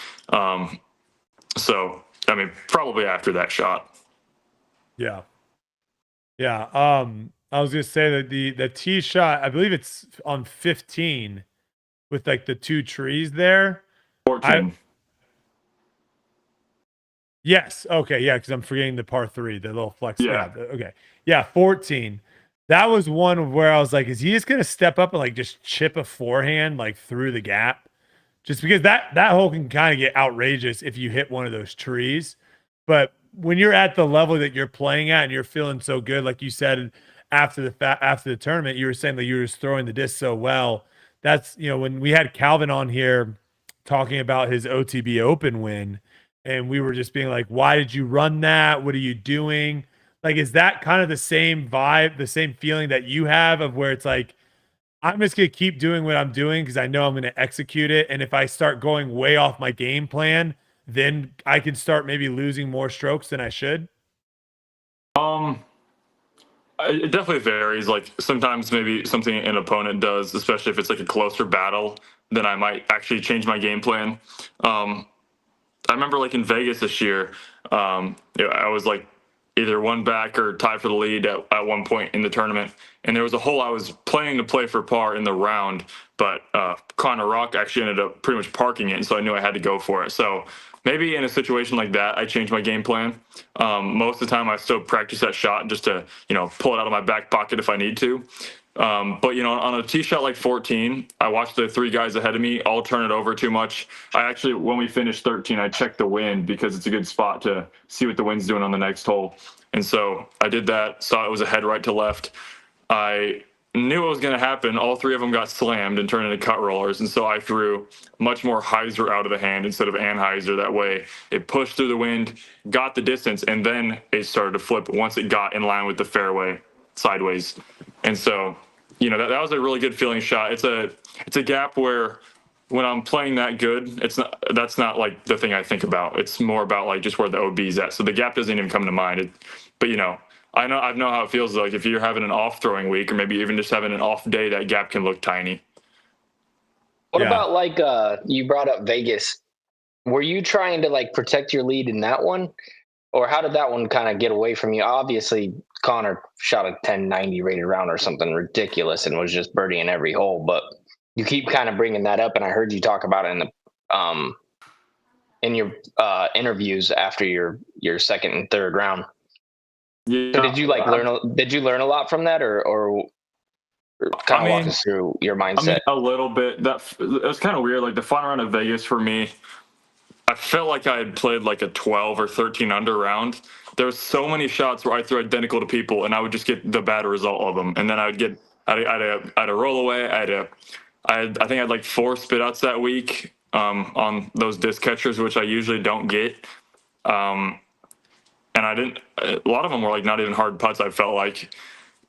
So, probably after that shot. Yeah. Yeah. I was going to say that the tee shot, I believe it's on 15 with like the 2 trees there. 14. Yes. Okay. Yeah. Because I'm forgetting the par 3, the little flex. Yeah. Okay. Yeah. 14. That was one where I was like, is he just going to step up and like just chip a forehand like through the gap? Just because that hole can kind of get outrageous if you hit one of those trees. But when you're at the level that you're playing at and you're feeling so good, like you said, after the tournament, you were saying that you were just throwing the disc so well. That's, when we had Calvin on here talking about his OTB Open win, and we were just being like, why did you run that? What are you doing? Like, is that kind of the same vibe, the same feeling that you have of where it's like, I'm just going to keep doing what I'm doing because I know I'm going to execute it. And if I start going way off my game plan, then I can start maybe losing more strokes than I should? It definitely varies. Like sometimes maybe something an opponent does, especially if it's like a closer battle, then I might actually change my game plan. I remember like in Vegas this year, I was like either 1 back or tied for the lead at one point in the tournament. And there was a hole I was planning to play for par in the round, but Connor Rock actually ended up pretty much parking it. And so I knew I had to go for it. So maybe in a situation like that, I changed my game plan. Most of the time I still practice that shot just to, pull it out of my back pocket if I need to. But, on a tee shot like 14, I watched the 3 guys ahead of me all turn it over too much. I actually, when we finished 13, I checked the wind because it's a good spot to see what the wind's doing on the next hole. And so I did that, saw it was a head right to left. I knew what was going to happen. All 3 of them got slammed and turned into cut rollers. And so I threw much more hyzer out of the hand instead of anhyzer. That way it pushed through the wind, got the distance, and then it started to flip once it got in line with the fairway sideways. And so, that was a really good feeling shot. It's a gap where when I'm playing that good, that's not like the thing I think about. It's more about like just where the OB's at. So the gap doesn't even come to mind. But I know how it feels like if you're having an off throwing week or maybe even just having an off day, that gap can look tiny. What about like you brought up Vegas? Were you trying to like protect your lead in that one? Or how did that one kind of get away from you? Obviously, Connor shot a 1090 rated round or something ridiculous and was just birdieing every hole. But you keep kind of bringing that up, and I heard you talk about it in your interviews after your second and third round. Yeah. So did you learn a lot from that, or kind of walk us through your mindset? A little bit. It was kind of weird. Like the final round of Vegas for me, I felt like I had played like a 12 or 13 under round. There was so many shots where I threw identical to people, and I would just get the bad result of them. And then I would get I had a roll away. I think I had like 4 spit outs that week on those disc catchers, which I usually don't get. And I didn't. A lot of them were like not even hard putts. I felt like.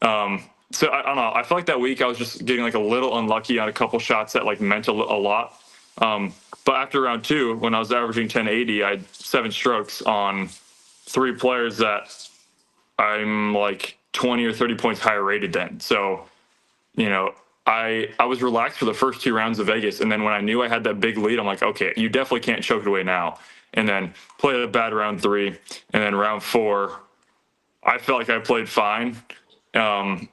So I don't know. I feel like that week I was just getting like a little unlucky on a couple shots that like meant a lot. But after round 2, when I was averaging 1080, I had 7 strokes on 3 players that I'm like 20 or 30 points higher rated than. So, I was relaxed for the first 2 rounds of Vegas. And then when I knew I had that big lead, I'm like, okay, you definitely can't choke it away now. And then played a bad round 3. And then round 4, I felt like I played fine. And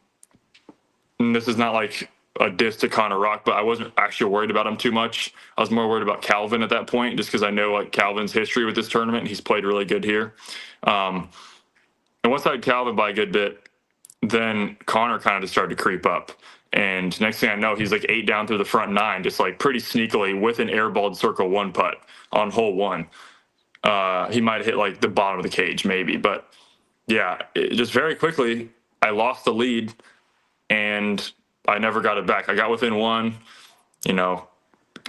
this is not like a diss to Connor Rock, but I wasn't actually worried about him too much. I was more worried about Calvin at that point, just because I know like Calvin's history with this tournament. And he's played really good here. And once I had Calvin by a good bit, then Connor kind of just started to creep up. And next thing I know, he's like 8 down through the front 9, just like pretty sneakily with an airballed circle 1 putt on hole 1. He might have hit like the bottom of the cage maybe, but yeah, just very quickly, I lost the lead and I never got it back. I got within 1, a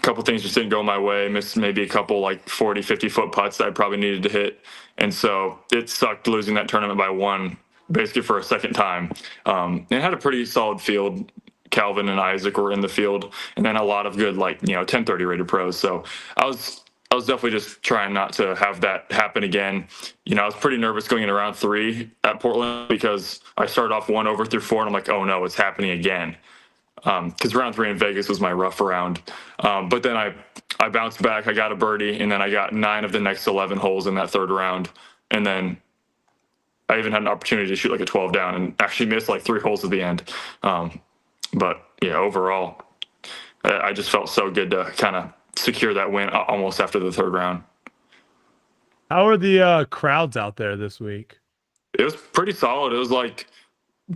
couple things just didn't go my way. Missed maybe a couple like 40, 50 foot putts that I probably needed to hit. And so it sucked losing that tournament by 1, basically for a second time. It had a pretty solid field. Calvin and Isaac were in the field, and then a lot of good, 1030 rated pros. So I was definitely just trying not to have that happen again. I was pretty nervous going into round 3 at Portland because I started off 1 over through 4, and I'm like, oh no, it's happening again. Because round 3 in Vegas was my rough round. But then I bounced back. I got a birdie, and then I got 9 of the next 11 holes in that 3rd round. And then I even had an opportunity to shoot like a 12 down and actually missed like 3 holes at the end. But yeah, overall, I just felt so good to kind of secure that win almost after the 3rd round. How are the crowds out there this week? It was pretty solid. It was like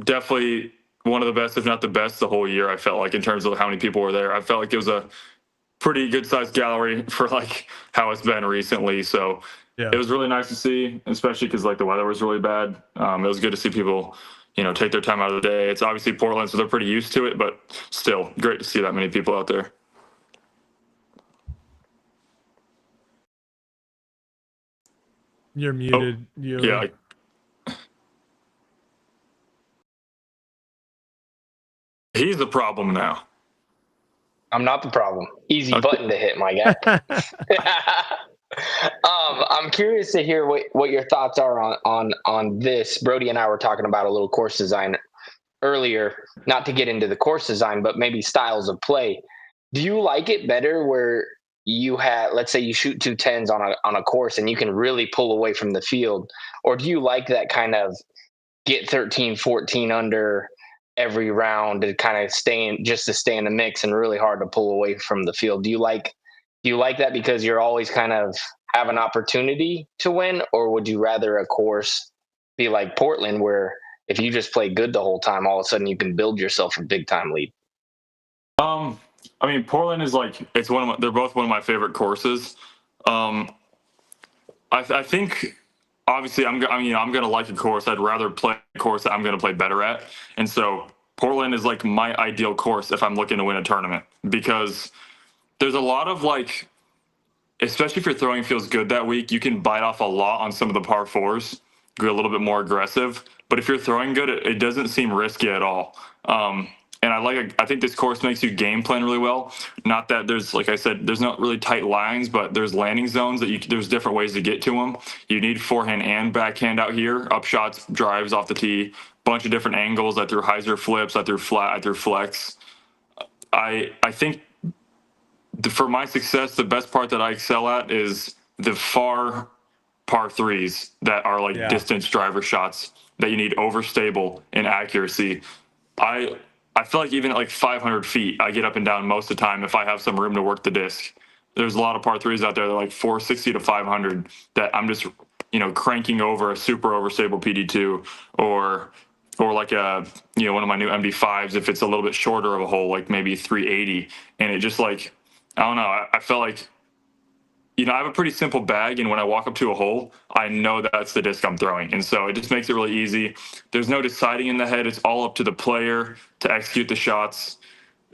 definitely one of the best, if not the best, the whole year. I felt like in terms of how many people were there. I felt like it was a pretty good sized gallery for like how it's been recently. So yeah, it was really nice to see, especially because like the weather was really bad. It was good to see people, take their time out of the day. It's obviously Portland, so they're pretty used to it, but still great to see that many people out there. You're muted. Yeah. He's the problem now. I'm not the problem. Easy button to hit, my guy. I'm curious to hear what your thoughts are on this. Brodie and I were talking about a little course design earlier, not to get into the course design, but maybe styles of play. Do you like it better where you had, let's say you shoot 2 10s on a course and you can really pull away from the field? Or do you like that kind of get 13, 14 under every round to kind of stay in the mix and really hard to pull away from the field? Do you like that because you're always kind of have an opportunity to win, or would you rather a course be like Portland where if you just play good the whole time, all of a sudden you can build yourself a big time lead. I mean, Portland is like, it's they're both one of my favorite courses. I think obviously I'm going to like a course. I'd rather play a course that I'm going to play better at. And so Portland is like my ideal course if I'm looking to win a tournament, because there's a lot of like, especially if your throwing feels good that week, you can bite off a lot on some of the par fours, go a little bit more aggressive. But if you're throwing good, it doesn't seem risky at all. And I think this course makes you game plan really well. Not that there's, like I said, there's not really tight lines, but there's landing zones that there's different ways to get to them. You need forehand and backhand out here, up shots, drives off the tee, bunch of different angles. I threw hyzer flips, I threw flat, I threw flex. I think for my success, the best part that I excel at is the far par threes that are like distance driver shots that you need overstable and accuracy. I feel like even at like 500 feet, I get up and down most of the time if I have some room to work the disc. There's a lot of par threes out there that are like 460 to 500 that I'm just, cranking over a super overstable PD2 or like one of my new MD5s if it's a little bit shorter of a hole, like maybe 380. And it just like, I don't know. I felt like, I have a pretty simple bag, and when I walk up to a hole, I know that's the disc I'm throwing. And so it just makes it really easy. There's no deciding in the head. It's all up to the player to execute the shots.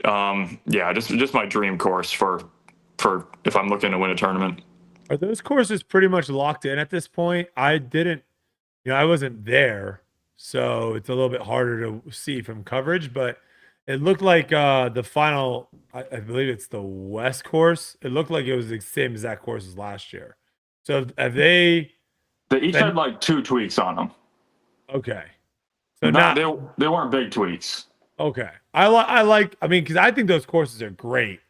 Just my dream course for if I'm looking to win a tournament. Are those courses pretty much locked in at this point? I wasn't there, so it's a little bit harder to see from coverage, but it looked like the final, I believe it's the West course. It looked like it was the same exact course as last year. So have they each had like 2 tweaks on them. Okay. So not they weren't big tweaks. Okay. Because I think those courses are great.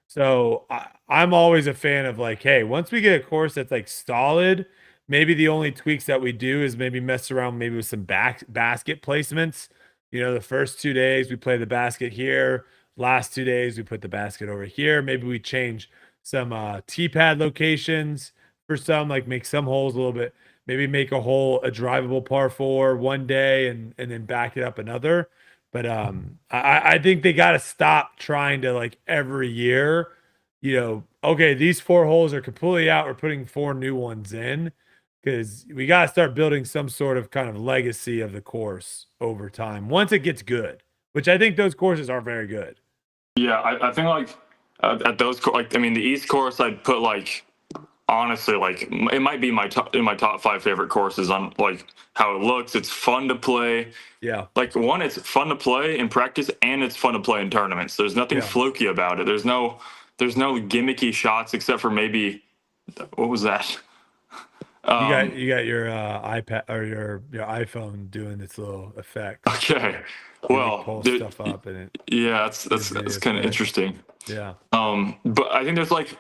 So I'm always a fan of like, hey, once we get a course that's like solid, maybe the only tweaks that we do is maybe mess around maybe with some basket placements. The first 2 days we play the basket here. Last 2 days we put the basket over here. Maybe we change some tee pad locations for some, like make some holes a little bit. Maybe make a hole a drivable par 4 one day and then back it up another. But I think they got to stop trying to like every year, okay, these 4 holes are completely out. We're putting 4 new ones in. Because we got to start building some sort of kind of legacy of the course over time once it gets good, which I think those courses are very good. Yeah, I think like at those, the East course, I'd put like, honestly, like it might be in my top 5 favorite courses on like how it looks. It's fun to play. Yeah. Like one, it's fun to play in practice and it's fun to play in tournaments. There's nothing fluky about it. There's no gimmicky shots except for maybe, what was that? You got your iPad or your iPhone doing its little effect. Okay, well, pull stuff up and that's kind of interesting. Yeah. But I think there's like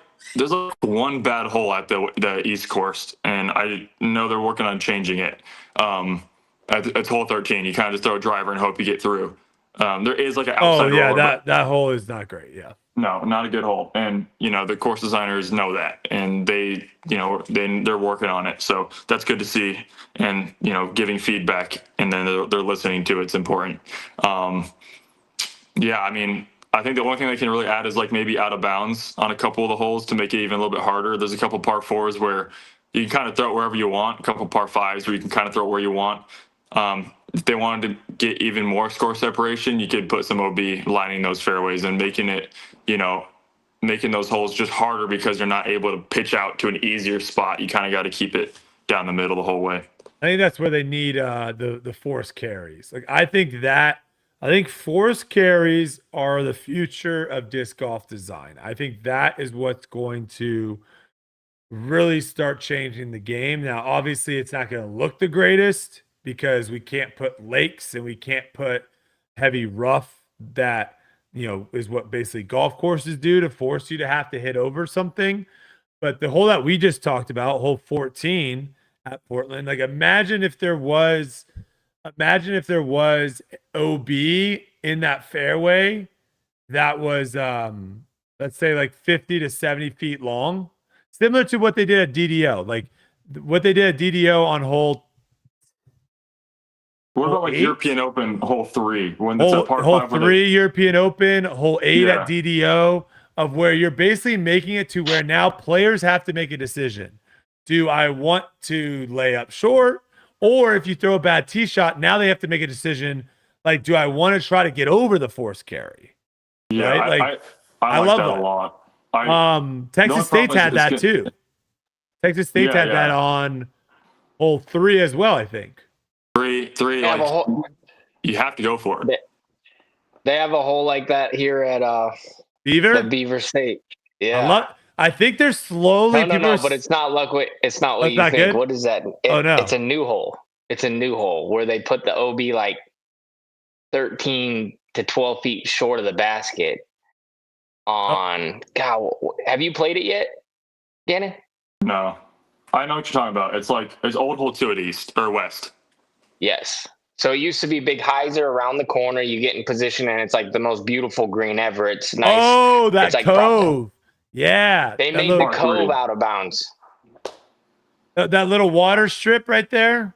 one bad hole at the East course, and I know they're working on changing it. It's hole 13. You kind of just throw a driver and hope you get through. There is like an outside. Oh yeah, that hole is not great. Yeah. No, not a good hole. And, the course designers know that, and they're working on it. So that's good to see. And, giving feedback and then they're listening to it's important. I think the only thing they can really add is like maybe out of bounds on a couple of the holes to make it even a little bit harder. There's a couple par 4s where you can kind of throw it wherever you want, a couple par 5s where you can kind of throw it where you want. If they wanted to get even more score separation, you could put some OB lining those fairways and making it, making those holes just harder because you're not able to pitch out to an easier spot. You kind of got to keep it down the middle the whole way. I think that's where they need the force carries. Like I think force carries are the future of disc golf design. I think that is what's going to really start changing the game. Now, obviously, it's not going to look the greatest because we can't put lakes and we can't put heavy rough that, is what basically golf courses do to force you to have to hit over something. But the hole that we just talked about, hole 14 at Portland, like imagine if there was OB in that fairway that was, let's say like 50 to 70 feet long, similar to what they did at DDO. Like what they did at DDO on hole What about like European Open hole 3 when it's a par 5? Hole 3 European Open, hole 8 at DDO, of where you're basically making it to where now players have to make a decision. Do I want to lay up short? Or if you throw a bad tee shot, now they have to make a decision. Like, do I want to try to get over the force carry? Yeah, right? Like, I love that a lot. Texas State's had that too. Texas State's had that on hole 3 as well, I think. Three. You have to go for it. They have a hole like that here at Beaver? The Beaver State. Yeah. I think they're slowly. No, but it's not it's not what you think. Good? What is that? It's a new hole. It's a new hole where they put the OB like 13 to 12 feet short of the basket. God, have you played it yet, Gannon? No, I know what you're talking about. It's like there's old hole 2 at east or west. Yes. So it used to be big hyzer around the corner. You get in position, and it's like the most beautiful green ever. It's nice. Oh, that like cove. Yeah. They made the cove out of bounds. That little water strip right there?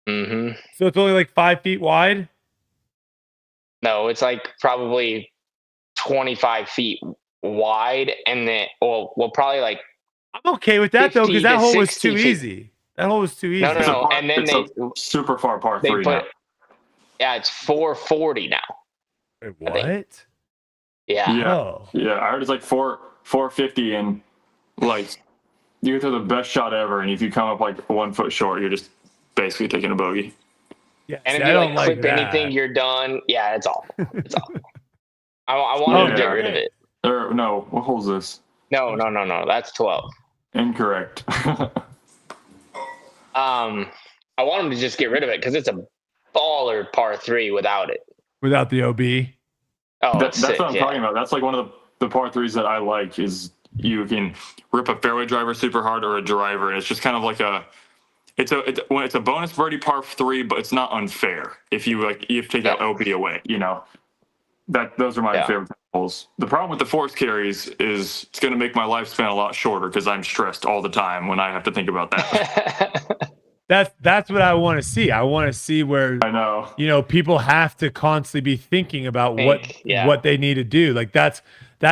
Mm-hmm. So it's only like 5 feet wide? No, it's like probably 25 feet wide. And then, probably like. I'm okay with that, though, because that hole was too easy. That hole was too easy. No. And then it's a super far par 3 now. Yeah, it's 440 now. Wait, what? Yeah. Yeah, I heard it's like 450, and like you can throw the best shot ever, and if you come up like 1 foot short, you're just basically taking a bogey. Yeah, and if you clip anything, you're done. Yeah, it's awful. It's awful. I want to get rid of it. No, what hole's this? No. That's 12. Incorrect. I want them to just get rid of it because it's a baller par 3 without it. Without the OB? Oh, that's what I'm talking about. That's like one of the par 3s that I like is you can rip a fairway driver super hard or a driver. And it's just kind of like it's a bonus birdie par 3, but it's not unfair if you take that OB away, those are my favorite holes. The problem with the force carries is it's going to make my lifespan a lot shorter because I'm stressed all the time when I have to think about that. That's what I want to see. I want to see where I know people have to constantly be thinking about what they need to do. Like that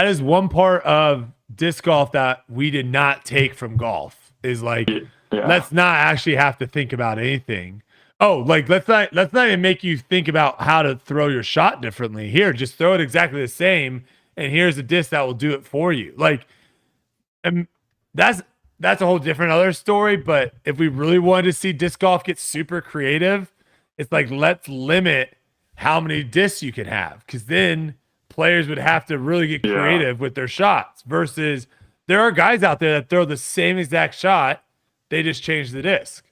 is one part of disc golf that we did not take from golf. Is like let's not actually have to think about anything. Oh, like let's not even make you think about how to throw your shot differently. Here, just throw it exactly the same, and here's a disc that will do it for you. Like, and that's a whole different other story. But if we really wanted to see disc golf get super creative, it's like let's limit how many discs you can have, because then players would have to really get creative with their shots. Versus there are guys out there that throw the same exact shot, they just change the disc.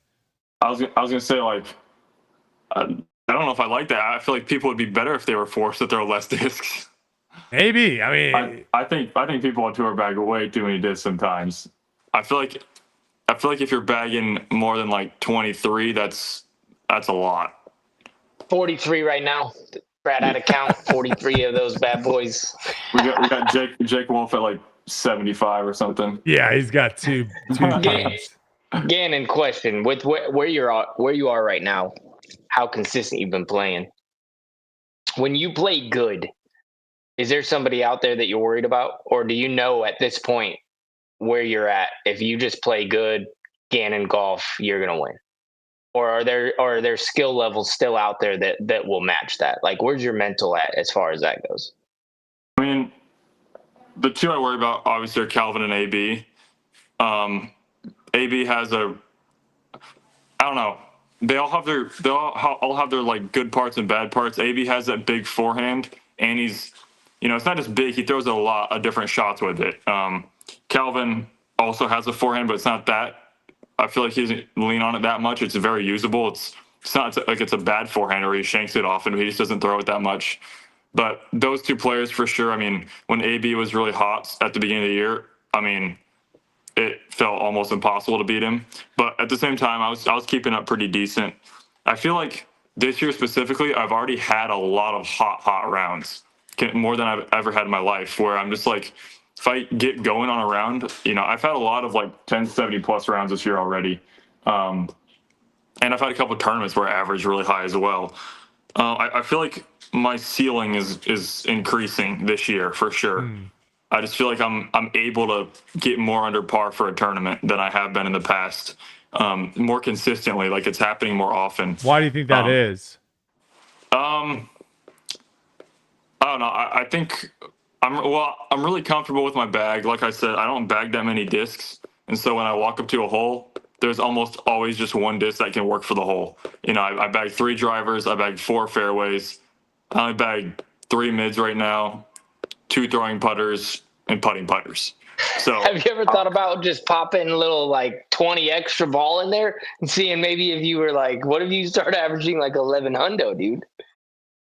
I was gonna say, like, I don't know if I like that. I feel like people would be better if they were forced to throw less discs. Maybe. I mean, I think people on tour bag way too many discs sometimes. I feel like if you're bagging more than like 23, that's a lot. 43 right now. Brad had a count. 43 of those bad boys. We got Jake Wolf at like 75 or something. Yeah, he's got two games. Gannon, question: with where you are right now, how consistent you've been playing? When you play good, is there somebody out there that you're worried about, or do you know at this point where you're at? If you just play good, Gannon golf, you're gonna win. Or are there skill levels still out there that will match that? Like, where's your mental at as far as that goes? I mean, the two I worry about obviously are Calvin and AB. AB has I don't know. They all have their like good parts and bad parts. AB has that big forehand, and he's, it's not just big. He throws a lot of different shots with it. Calvin also has a forehand, but it's not that. I feel like he doesn't lean on it that much. It's very usable. It's not like it's a bad forehand or he shanks it often. He just doesn't throw it that much. But those two players for sure. I mean, when AB was really hot at the beginning of the year, I mean, it felt almost impossible to beat him. But at the same time, I was keeping up pretty decent. I feel like this year specifically, I've already had a lot of hot rounds, more than I've ever had in my life, where I'm just like, if I get going on a round, I've had a lot of like 10, 70 plus rounds this year already. and I've had a couple of tournaments where I average really high as well. I feel like my ceiling is increasing this year for sure. I just feel like I'm able to get more under par for a tournament than I have been in the past, more consistently. Like it's happening more often. Why do you think that is? I don't know. I think I'm really comfortable with my bag. Like I said, I don't bag that many discs, and so when I walk up to a hole, there's almost always just one disc that can work for the hole. You know, I bag 3 drivers, I bag 4 fairways, I only bag 3 mids right now, 2 throwing putters, and putting putters. So have you ever thought about just popping a little like 20 extra ball in there and seeing maybe if you were like, what if you start averaging like 11 hundo, dude?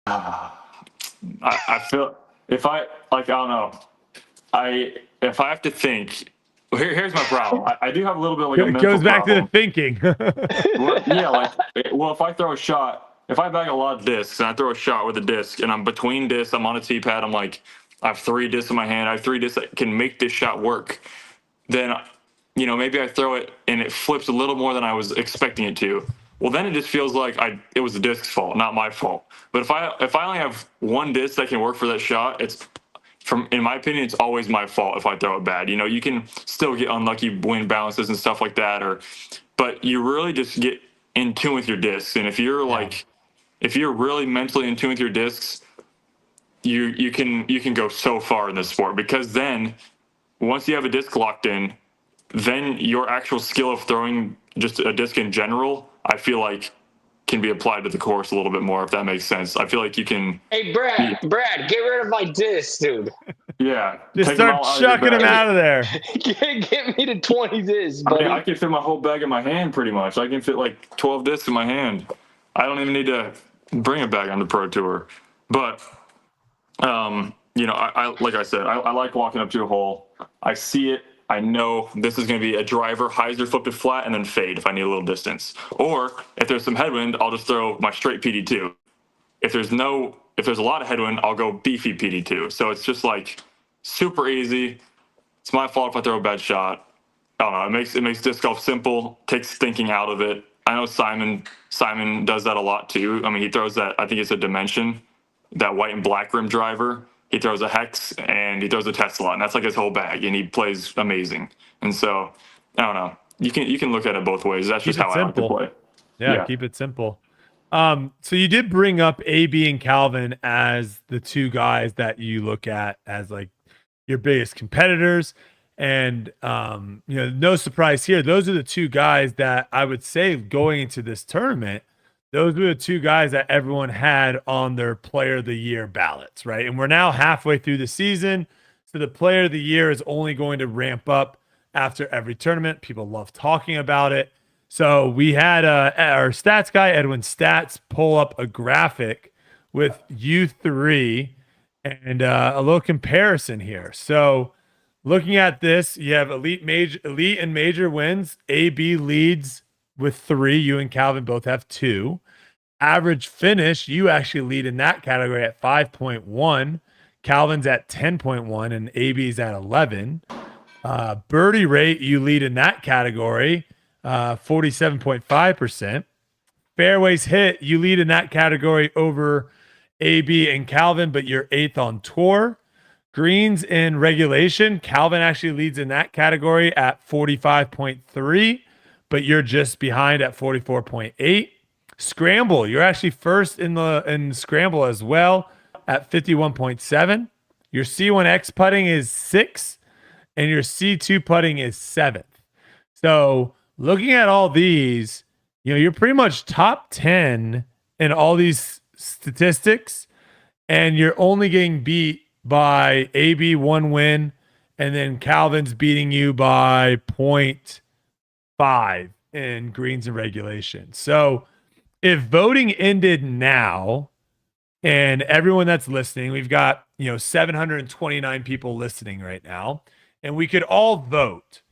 I feel if I don't know. If I have to think, here's my problem. I do have a little bit like a mental goes back problem. to the thinking. Well, if I throw a shot, if I bag a lot of discs and I throw a shot with a disc and I'm between discs, I'm on a tee pad, I'm like, I have 3 discs in my hand, I have 3 discs that can make this shot work, then, you know, maybe I throw it and it flips a little more than I was expecting it to. Well, then it just feels like it was the disc's fault, not my fault. But if I only have 1 disc that can work for that shot, in my opinion, it's always my fault if I throw it bad. You know, you can still get unlucky wind balances and stuff like that, but you really just get in tune with your discs. And if you're if you're really mentally in tune with your discs, you can go so far in this sport, because then once you have a disc locked in, then your actual skill of throwing just a disc in general, I feel like can be applied to the course a little bit more, if that makes sense. I feel like you can. Hey, Brad, get rid of my discs, dude. Yeah. Just start chucking them out of there. Get me to 20 discs, buddy. I can fit my whole bag in my hand pretty much. I can fit like 12 discs in my hand. I don't even need to bring a bag on the Pro Tour. But, you know, I like I said, I like walking up to a hole. I see it. I know this is going to be a driver, hyzer, flipped it flat, and then fade if I need a little distance. Or if there's some headwind, I'll just throw my straight PD2. If there's a lot of headwind, I'll go beefy PD2. So it's just like super easy. It's my fault if I throw a bad shot. I don't know. It makes disc golf simple, takes thinking out of it. I know Simon does that a lot too. I mean, he throws that, I think it's a Dimension, that white and black rim driver. He throws a Hex and he throws a Tesla, and that's like his whole bag, and he plays amazing. And so, I don't know. You can look at it both ways. That's just how I like to play. Yeah, keep it simple. So you did bring up AB and Calvin as the 2 guys that you look at as like your biggest competitors. And, you know, no surprise here. Those are the 2 guys that I would say going into this tournament, those were the 2 guys that everyone had on their player of the year ballots, right? And we're now halfway through the season. So the player of the year is only going to ramp up after every tournament. People love talking about it. So we had our stats guy, Edwin Stats, pull up a graphic with you 3 and a little comparison here. So looking at this, you have elite and major wins. AB leads with 3. You and Calvin both have 2. Average finish, you actually lead in that category at 5.1. Calvin's at 10.1 and AB's at 11. Birdie rate, you lead in that category, 47.5%. Fairways hit, you lead in that category over AB and Calvin, but you're 8th on tour. Greens in regulation, Calvin actually leads in that category at 45.3, but you're just behind at 44.8. Scramble, you're actually first in scramble as well at 51.7. Your C1X putting is 6, and your C2 putting is 7th. So looking at all these, you know, you're pretty much top 10 in all these statistics, and you're only getting beat by AB 1 win, and then Calvin's beating you by 0.5 in greens and regulation. So if voting ended now, and everyone that's listening, we've got, you know, 729 people listening right now, and we could all vote,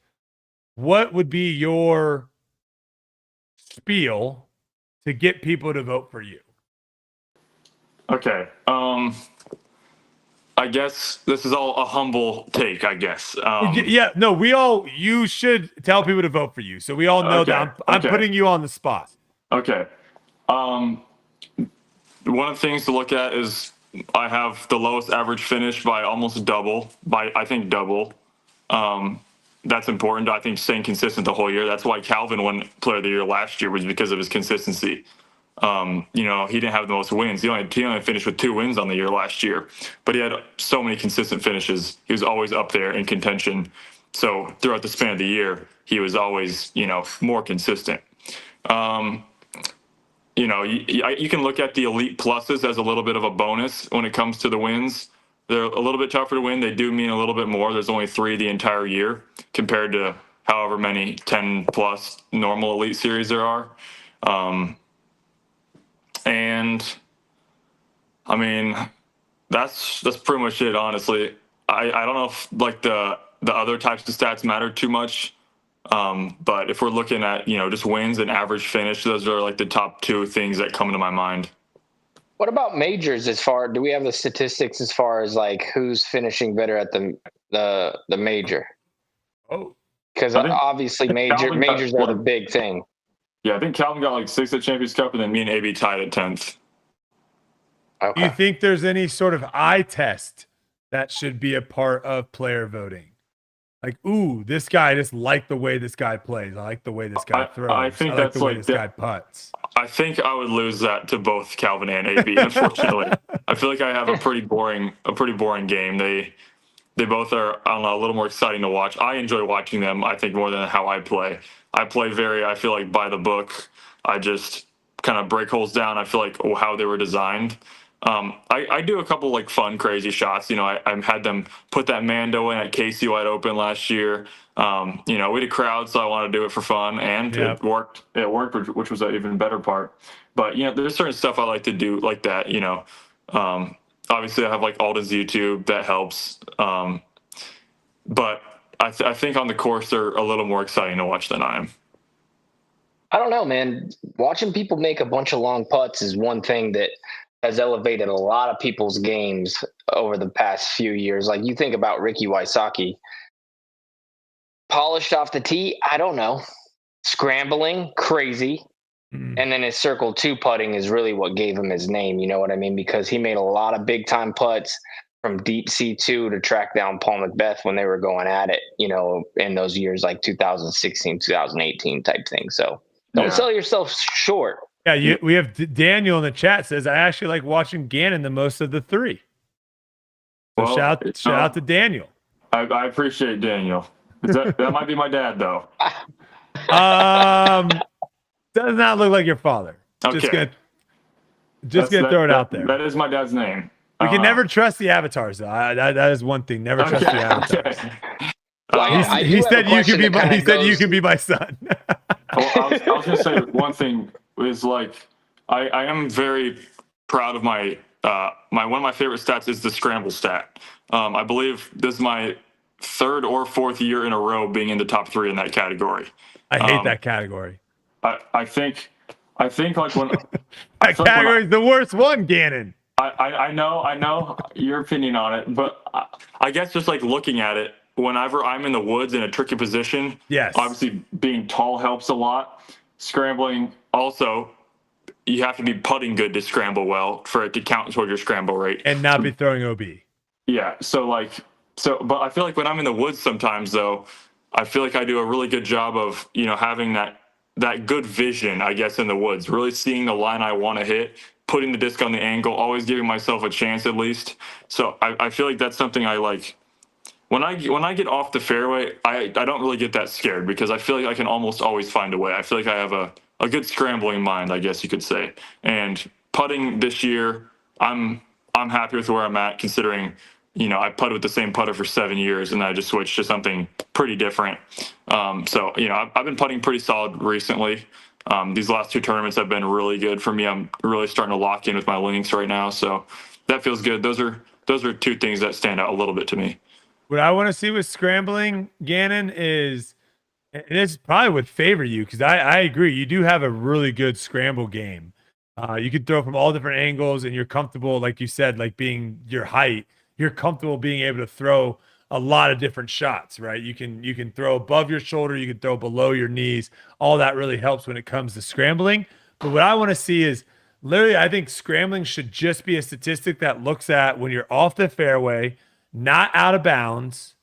what would be your spiel to get people to vote for you? Okay. I guess this is all a humble take, I guess. You should tell people to vote for you. So we all know that I'm putting you on the spot. Okay. One of the things to look at is I have the lowest average finish by almost double, I think double. That's important. I think staying consistent the whole year. That's why Calvin won Player of the Year last year, was because of his consistency. He didn't have the most wins. He only finished with 2 wins on the year last year, but he had so many consistent finishes. He was always up there in contention. So throughout the span of the year, he was always, more consistent. You can look at the elite pluses as a little bit of a bonus when it comes to the wins. They're a little bit tougher to win. They do mean a little bit more. There's only 3 the entire year compared to however many 10 plus normal elite series there are. And I mean, that's pretty much it, honestly. I don't know if like the other types of stats matter too much. But if we're looking at, just wins and average finish, those are like the top 2 things that come to my mind. What about majors? Do we have the statistics as far as like who's finishing better at the major? Oh, because obviously majors are the big thing. Yeah, I think Calvin got like 6th at Champions Cup, and then me and AB tied at 10th. Okay. Do you think there's any sort of eye test that should be a part of player voting? Like, ooh, this guy, I just like the way this guy plays. I like the way this guy throws. I think that's the way this guy putts. I think I would lose that to both Calvin and AB, unfortunately. I feel like I have a pretty boring game. They both are, I don't know, a little more exciting to watch. I enjoy watching them, I think, more than how I play. I play I feel like, by the book. I just kind of break holes down. I feel like how they were designed. I do a couple like fun, crazy shots. I had them put that Mando in at Casey wide open last year. We had a crowd, so I wanted to do it for fun, and it worked. It worked, which was an even better part. But there's certain stuff I like to do like that. Obviously I have like Alden's YouTube that helps. But I think on the course they're a little more exciting to watch than I am. I don't know, man. Watching people make a bunch of long putts is one thing that has elevated a lot of people's games over the past few years. Like you think about Ricky Wysocki, polished off the tee, I don't know, scrambling, crazy. And then his circle 2 putting is really what gave him his name. You know what I mean? Because he made a lot of big time putts from deep C2 to track down Paul Macbeth when they were going at it, in those years like 2016, 2018 type thing. So don't sell yourself short. Yeah, we have Daniel in the chat says, I actually like watching Gannon the most of the 3. So shout out to Daniel. I appreciate Daniel. That might be my dad, though. Does not look like your father. Okay. Just gonna throw it out there. That is my dad's name. We can never trust the avatars, though. That is one thing. Never trust the avatars. Okay. He said you can be my. He said you can be my son. I was gonna say one thing is like I am very proud of my one of my favorite stats is the scramble stat. I believe this is my 3rd or 4th year in a row being in the top 3 in that category. I hate that category. I think like when that category is the worst one, Gannon. I know your opinion on it, but I guess just like looking at it, whenever I'm in the woods in a tricky position, yes, obviously being tall helps a lot. Scrambling also, you have to be putting good to scramble well for it to count toward your scramble rate, and not be throwing OB. Yeah, but I feel like when I'm in the woods sometimes, though, I feel like I do a really good job of having that good vision, I guess, in the woods, really seeing the line I want to hit, putting the disc on the angle, always giving myself a chance at least. So I feel like that's something I like. When I get off the fairway, I don't really get that scared because I feel like I can almost always find a way. I feel like I have a good scrambling mind, I guess you could say. And putting this year, I'm happy with where I'm at, considering I putted with the same putter for 7 years, and I just switched to something pretty different. So I've been putting pretty solid recently. These last 2 tournaments have been really good for me. I'm really starting to lock in with my links right now, so that feels good. Those are 2 things that stand out a little bit to me. What I want to see with scrambling, Gannon, is, and this probably would favor you, because I agree, you do have a really good scramble game. You can throw from all different angles, and you're comfortable, like you said, like being your height, you're comfortable being able to throw a lot of different shots, right? You can throw above your shoulder, you can throw below your knees. All that really helps when it comes to scrambling. But what I want to see is literally, I think scrambling should just be a statistic that looks at when you're off the fairway, not out of bounds,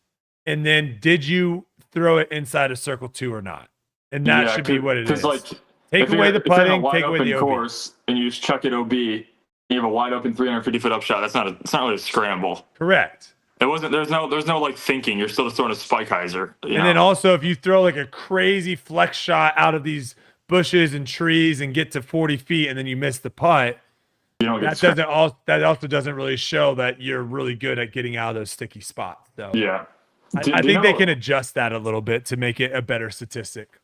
and then did you throw it inside of circle 2 or not? And that should be what it is. Like, take away the putting, take away the OB. Course, and you just chuck it OB, you have a wide open 350-foot up shot. It's not really a scramble. Correct. It wasn't. There's no like thinking. You're still just throwing a spike hyzer. Then also, if you throw like a crazy flex shot out of these bushes and trees and get to 40 feet and then you miss the putt, that also doesn't really show that you're really good at getting out of those sticky spots. So yeah, I think they can adjust that a little bit to make it a better statistic.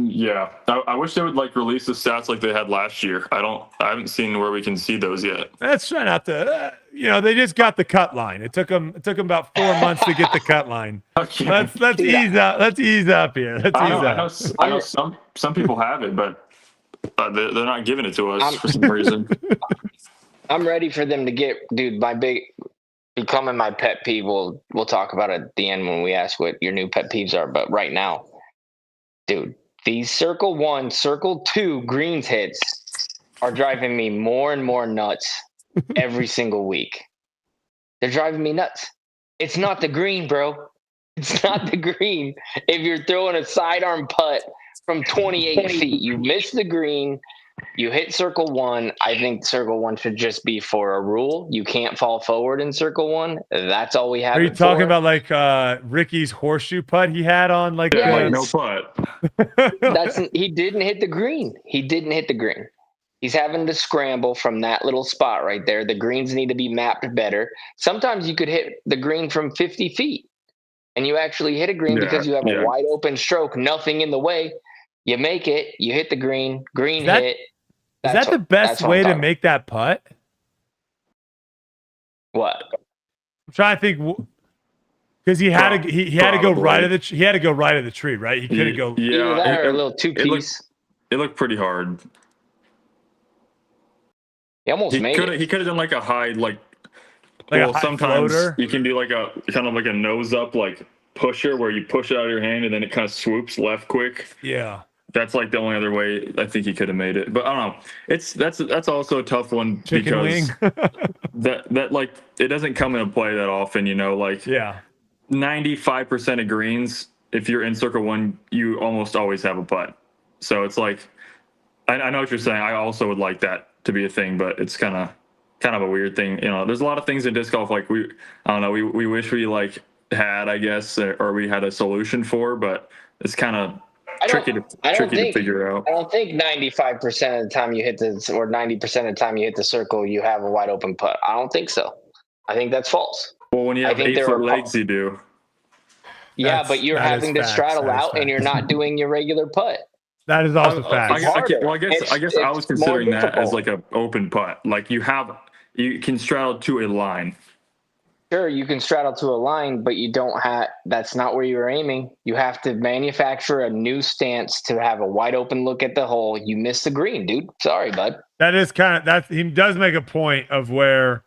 Yeah, I wish they would like release the stats like they had last year. I haven't seen where we can see those yet. Let's try not to. They just got the cut line. It took them about 4 months to get the cut line. Okay. Let's ease up. Let's ease up here. I know some people have it, but they're not giving it to us for some reason. I'm ready for them to get, dude. Becoming my pet peeve. We'll talk about it at the end when we ask what your new pet peeves are. But right now, dude. These circle 1, circle 2 greens hits are driving me more and more nuts every single week. They're driving me nuts. It's not the green, bro. It's not the green. If you're throwing a sidearm putt from 28 feet, you miss the green, you hit circle 1. I think circle 1 should just be for a rule. You can't fall forward in circle 1. That's all we have. Are you talking about like Ricky's horseshoe putt he had on like no putt? He didn't hit the green. He's having to scramble from that little spot right there. The greens need to be mapped better. Sometimes you could hit the green from 50 feet and you actually hit a green because you have a wide open stroke, nothing in the way. You make it, you hit the green hit. Is that the best way to make that putt? What? I'm trying to think, because he had to go right of the tree, right? He couldn't go. Yeah, that or a little 2-piece. It looked pretty hard. He almost made it. He could have done like a high, like a high sometimes floater. You can do like a kind of like a nose up like pusher where you push it out of your hand and then it kind of swoops left quick. Yeah. That's like the only other way I think he could have made it. But I don't know. That's also a tough one because that like it doesn't come into play that often, 95% of greens, if you're in circle 1, you almost always have a putt. So it's like I know what you're saying. I also would like that to be a thing, but it's kind of a weird thing. There's a lot of things in disc golf like we wish we like had, I guess, or we had a solution for, but it's kind of tricky to figure out. I don't think 95% of the time you hit this, or 90% of the time you hit the circle, you have a wide open putt. I don't think so. I think that's false. Well, when you have 8-foot legs, you do. Yeah, but you're having to straddle out, and you're not doing your regular putt. That is also fact. I guess I was considering that as like an open putt. Like you can straddle to a line. Sure, you can straddle to a line, but you don't have. That's not where you're aiming. You have to manufacture a new stance to have a wide open look at the hole. You missed the green, dude. Sorry, bud. That is he does make a point of where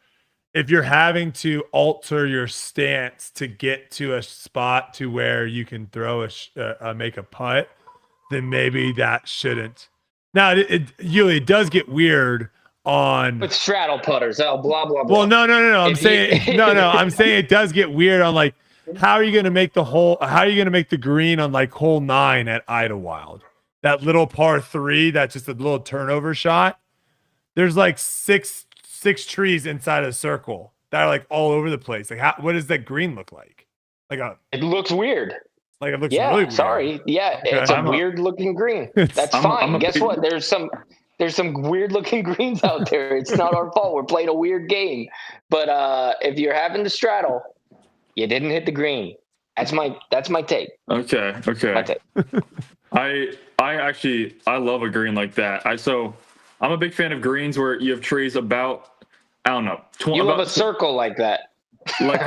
if you're having to alter your stance to get to a spot to where you can throw make a putt, then maybe that shouldn't. Now it does get weird on with straddle putters. Oh, blah blah blah. Well, no. I'm saying it does get weird on like how are you going to make the green on like hole 9 at Idlewild? That little par 3, that's just a little turnover shot. There's like six trees inside of a circle that are like all over the place. Like what does that green look like? It looks weird. Like it looks really weird. Sorry. Yeah, okay. It's a weird looking green. That's fine. Guess what? There's some weird looking greens out there. It's not our fault. We're playing a weird game. But if you're having to straddle, you didn't hit the green. That's my take. Okay. My take. I love a green like that. I'm a big fan of greens where you have trees about, I don't know. You love a circle like that. Like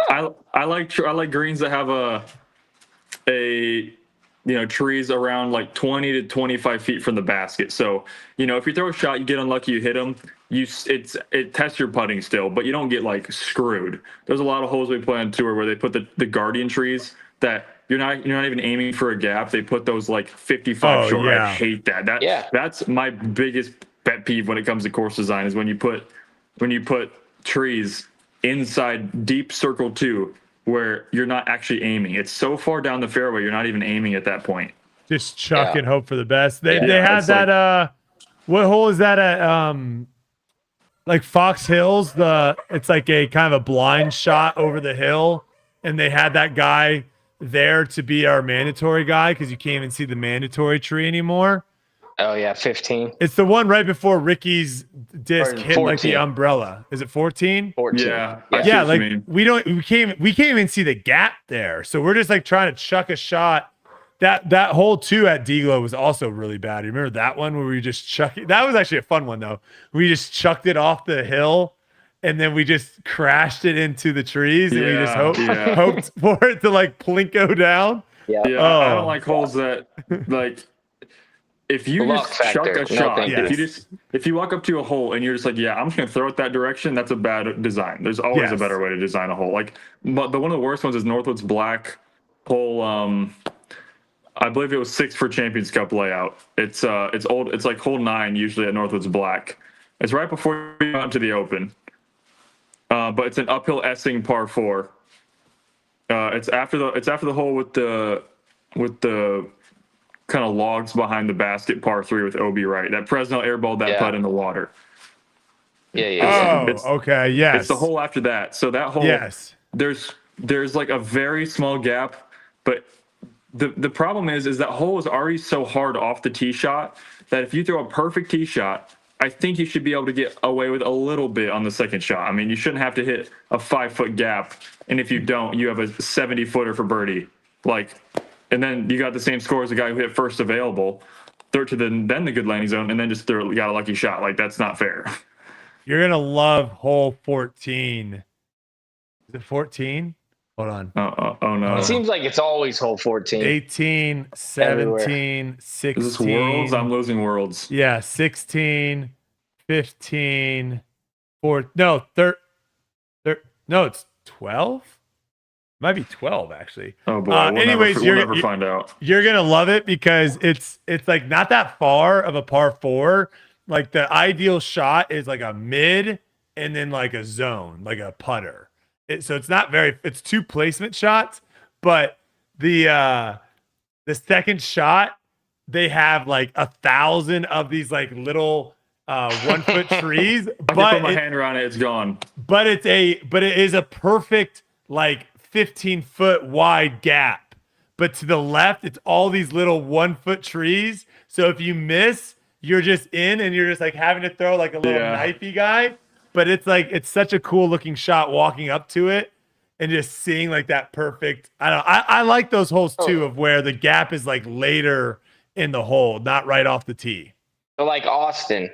I like greens that have trees around like 20 to 25 feet from the basket. So, if you throw a shot, you get unlucky, you hit them, it tests your putting still, but you don't get like screwed. There's a lot of holes we play on tour where they put the guardian trees that you're not even aiming for a gap. They put those like 55 short. yeah. I hate that. That's my biggest pet peeve when it comes to course design is when you put trees inside deep circle 2 where you're not actually aiming. It's so far down the fairway, you're not even aiming at that point. Just chuck and hope for the best. They had that like, what hole is that at like Fox Hills? It's like a kind of a blind shot over the hill, and they had that guy there to be our mandatory guy because you can't even see the mandatory tree anymore. Oh yeah, 15. It's the one right before Ricky's disc hit 14. like the umbrella. Is it 14? 14. Yeah, like we can't even see the gap there. So we're just like trying to chuck a shot. That hole 2 at D-Glow was also really bad. You remember that one where we just chucked it? That was actually a fun one though. We just chucked it off the hill and then we just crashed it into the trees and we just hoped for it to like plinko down. Yeah. I don't like holes that like if you just chuck a shot, if you walk up to a hole and you're just like, yeah, I'm just gonna throw it that direction, that's a bad design. There's always a better way to design a hole. Like, but one of the worst ones is Northwood's black hole. I believe it was 6 for Champions Cup layout. It's old. It's like hole 9 usually at Northwood's black. It's right before you go out to the Open, but it's an uphill Essing par 4. It's after the hole with the kind of logs behind the basket par 3 with OB right. That Fresno airballed that putt in the water. Yeah. Okay. Yes. It's the hole after that. So that hole. Yes. There's like a very small gap, but the problem is that hole is already so hard off the tee shot that if you throw a perfect tee shot, I think you should be able to get away with a little bit on the second shot. I mean, you shouldn't have to hit a 5-foot gap, and if you don't, you have a 70-footer for birdie. Like. And then you got the same score as the guy who hit first available, third to then the good landing zone, and then just got a lucky shot. Like, that's not fair. You're going to love hole 14. Is it 14? Hold on. Oh, no. It seems like it's always hole 14. 18, 17, 16. Is this worlds? I'm losing worlds. Yeah, 16, 15, 4. No, no, it's 12? Might be 12 actually. Oh boy. Anyways, we'll never find out. You're gonna love it because it's like not that far of a par 4. Like the ideal shot is like a mid and then like a zone, like a putter. So it's not very. It's 2 placement shots, but the second shot they have like 1,000 of these like little 1-foot trees. I can put my hand around it. It's gone. But it is a perfect like 15-foot wide gap, but to the left it's all these little 1-foot trees, so if you miss you're just in and you're just like having to throw like a little knifey guy, but it's like it's such a cool looking shot walking up to it and just seeing like that perfect. I like those holes too of where the gap is like later in the hole, not right off the tee. So like Austin,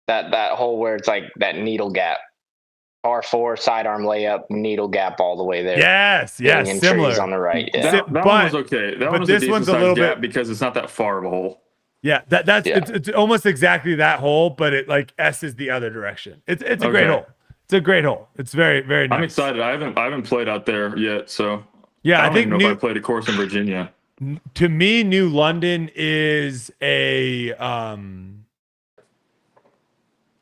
that hole where it's like that needle gap. Par 4 sidearm layup, needle gap all the way there. Yes, similar on the right. Yeah. That one was okay. That one was this one's a little bit because it's not that far of a hole. Yeah, it's almost exactly that hole, but it like S's the other direction. It's a great hole. It's a great hole. It's very, very nice. I'm excited. I haven't played out there yet, so yeah, I think if I played a course in Virginia. To me, New London is a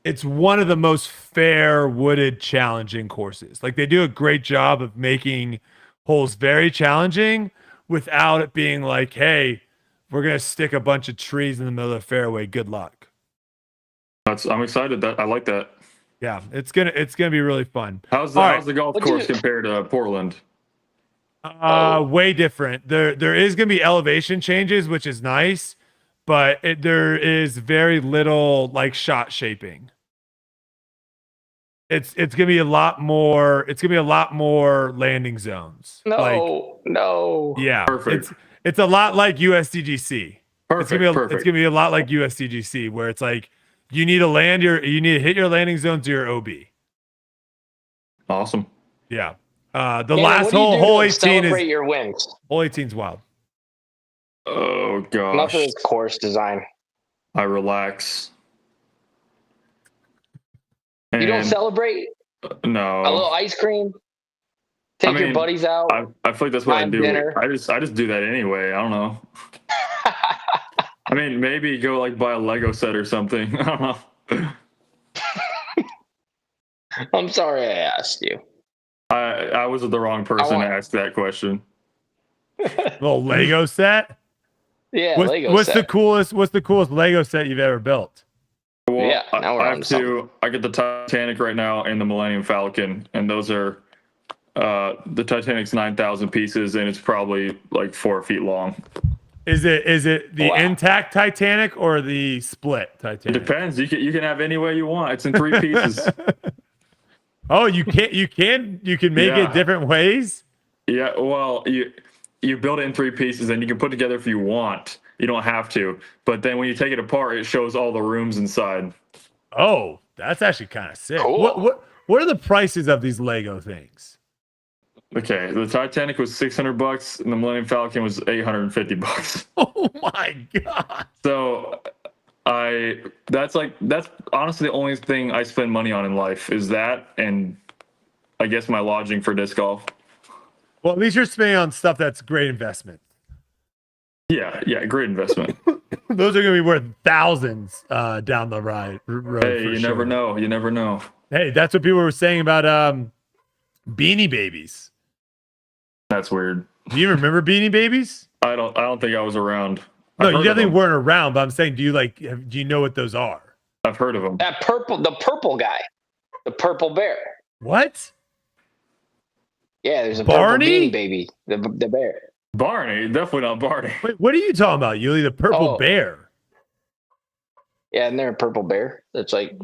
it's one of the most fair wooded challenging courses. Like they do a great job of making holes very challenging without it being like, hey, we're going to stick a bunch of trees in the middle of the fairway. Good luck. I'm excited. I like that. Yeah, it's gonna be really fun. How's the golf course compared to Portland? Way different. There is gonna be elevation changes, which is nice, but there is very little like shot shaping. It's gonna be a lot more. It's gonna be a lot more landing zones. No. Yeah, perfect. It's a lot like USDGC. Perfect. It's gonna be a lot like USDGC, where it's like you need to hit your landing zone to your OB. Awesome. Yeah. The last hole 18 is your wins. Hole 18 is wild. Oh gosh. Enough of this course design. I relax. You don't celebrate? No. A little ice cream? Take your buddies out. I feel like that's what I do. Dinner. I just do that anyway. I don't know. I mean, maybe go like buy a Lego set or something. I don't know. I'm sorry I asked you. I was the wrong person to ask that question. Little Lego set? Yeah, what's the coolest Lego set you've ever built? Well, yeah, now I get the Titanic right now and the Millennium Falcon, and those are the Titanic's 9,000 pieces, and it's probably like 4 feet long. Is it the intact Titanic or the split Titanic? It depends. You can have any way you want. It's in 3 pieces. Oh, you can make it different ways? Yeah, well, you build it in 3 pieces, and you can put it together if you want. You don't have to. But then when you take it apart, it shows all the rooms inside. Oh, that's actually kind of sick. Cool. What are the prices of these Lego things? Okay, the Titanic was $600, and the Millennium Falcon was $850. Oh my god! So, that's honestly the only thing I spend money on in life is that, and I guess my lodging for disc golf. Well, at least you're spending on stuff that's great investment. Yeah, great investment. Those are going to be worth thousands down the road. Hey, you never know. You never know. Hey, that's what people were saying about Beanie Babies. That's weird. Do you remember Beanie Babies? I don't think I was around. No, you definitely weren't around. But I'm saying, do you know what those are? I've heard of them. The purple guy, the purple bear. What? Yeah, there's a Barney? purple Beanie Baby, the bear. Barney, definitely not Barney. Wait, what are you talking about, Yuli? The purple bear? Yeah, and they're a purple bear. That's like.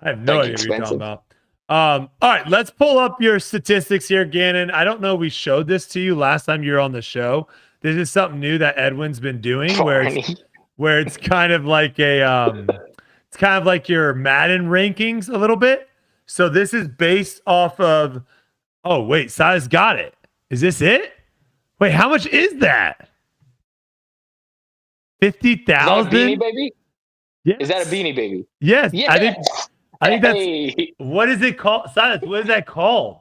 I have no idea what you're talking about. All right, let's pull up your statistics here, Gannon. I don't know. We showed this to you last time you were on the show. This is something new that Edwin's been doing, where it's kind of like it's kind of like your Madden rankings a little bit. So this is based off of. Oh wait, Silas got it. Is this it? Wait, how much is that? 50,000. Beanie Baby? Yes. Is that a Beanie Baby? Yes. Yes. I think that's. What is it called, Silas? What is that called?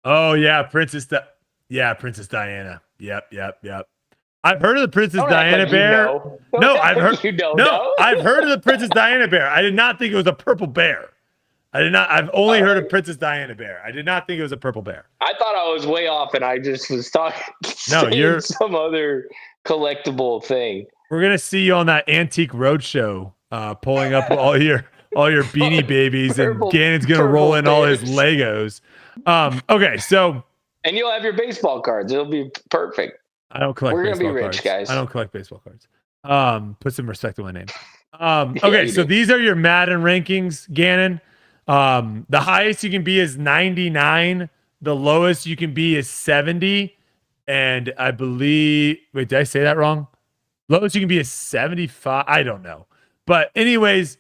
Oh yeah, Princess Diana. Yep. I've heard of the Princess Diana bear. No, I've heard. I've heard of the Princess Diana bear. I did not think it was a purple bear. I've only heard of Princess Diana bear. I did not think it was a purple bear. I thought I was way off, and I just was talking. No, you're some other collectible thing. We're gonna see you on that Antique Roadshow, pulling up all your Beanie Babies, and Gannon's gonna roll in all his Legos. Okay, so. And you'll have your baseball cards. It'll be perfect. I don't collect. We're gonna baseball be cards. rich, guys. I don't collect baseball cards. Put some respect on my name. Okay, so these are your Madden rankings, Gannon. The highest you can be is 99. The lowest you can be is 70. And I believe, wait, did I say that wrong? Lowest you can be is 75. I don't know. But anyways,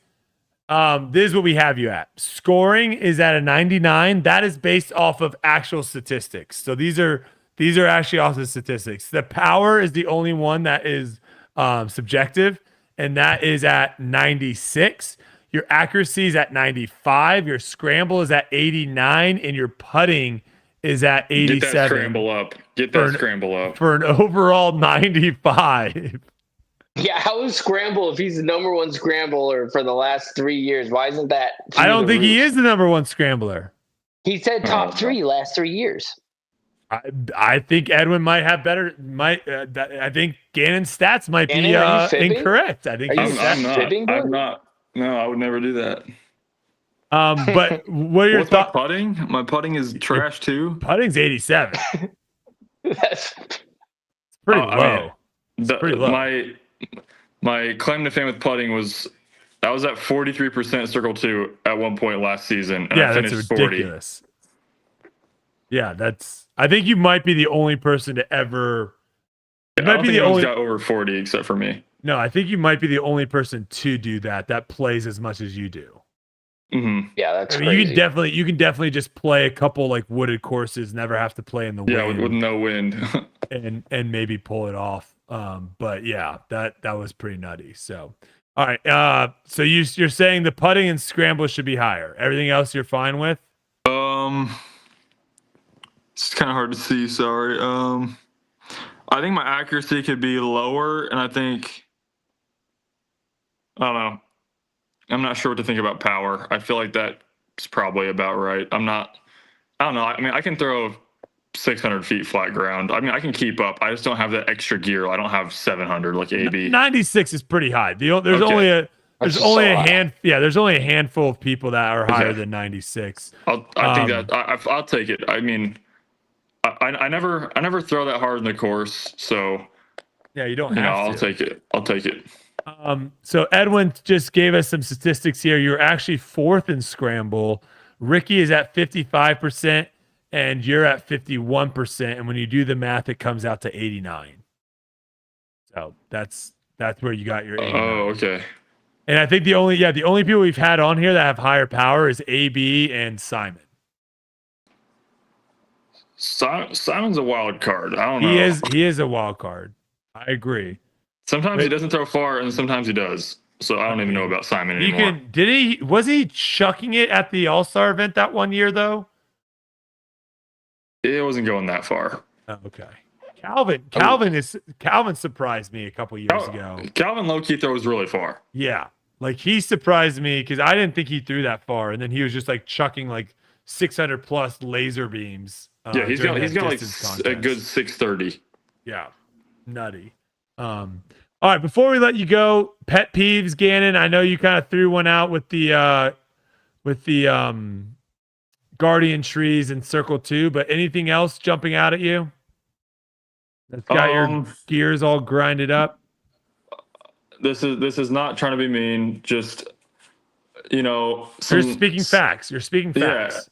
this is what we have you at. Scoring is at a 99. That is based off of actual statistics. So these are actually off the statistics. The power is the only one that is subjective, and that is at 96. Your accuracy is at 95. Your scramble is at 89, and your putting is at 87. Get that scramble up. Get that scramble up. For an overall 95. Yeah, how is Scramble, if he's the number one scrambler for the last 3 years, why isn't that? I don't think he is the number one scrambler. He said top 3 last 3 years. I think Edwin might have better. I think Gannon's stats might be incorrect. I think I'm not. No, I would never do that. But what are your thoughts? My putting? My putting is trash too. Putting's 87. That's pretty low. Pretty low. My claim to fame with putting was I was at 43% circle 2 at one point last season, and I finished that's ridiculous. 40. Yeah, I think you might be the only person to ever. I don't think anyone's got over 40 except for me. No, I think you might be the only person to do that plays as much as you do. Mm-hmm. Yeah, that's. I mean, you can definitely just play a couple like wooded courses, never have to play in the wind. Yeah, with no wind, and maybe pull it off. But yeah, that was pretty nutty. So, All right. So you're saying the putting and scramble should be higher. Everything else you're fine with? It's kind of hard to see. Sorry. I think my accuracy could be lower, and I don't know. I'm not sure what to think about power. I feel like that's probably about right. I don't know. I mean, I can throw 600 feet flat ground. I mean, I can keep up. I just don't have that extra gear. I don't have 700 like AB. 96 is pretty high. There's only a handful of people that are higher than 96. I think that I'll take it. I mean, I never throw that hard in the course, so yeah, you don't have to. I'll take it. So Edwin just gave us some statistics here. You're actually 4th in scramble. Ricky is at 55%, and you're at 51%. And when you do the math, it comes out to 89. So that's where you got your 89. Oh, okay. And I think the only people we've had on here that have higher power is AB and Simon. Simon's a wild card. I don't know. He is a wild card. I agree. Sometimes he doesn't throw far, and sometimes he does. So I don't even know about Simon anymore. Was he chucking it at the All-Star event that one year though? It wasn't going that far. Oh, okay. Calvin surprised me a couple years ago. Calvin low-key throws really far. Yeah. Like he surprised me because I didn't think he threw that far, and then he was just like chucking like 600 plus laser beams. Yeah, he's got like a good 630. Yeah, nutty. All right, before we let you go, pet peeves, Gannon. I know you kind of threw one out with the Guardian trees in Circle 2, but anything else jumping out at you that's got your gears all grinded up? This is not trying to be mean. Just you're speaking facts. You're speaking facts.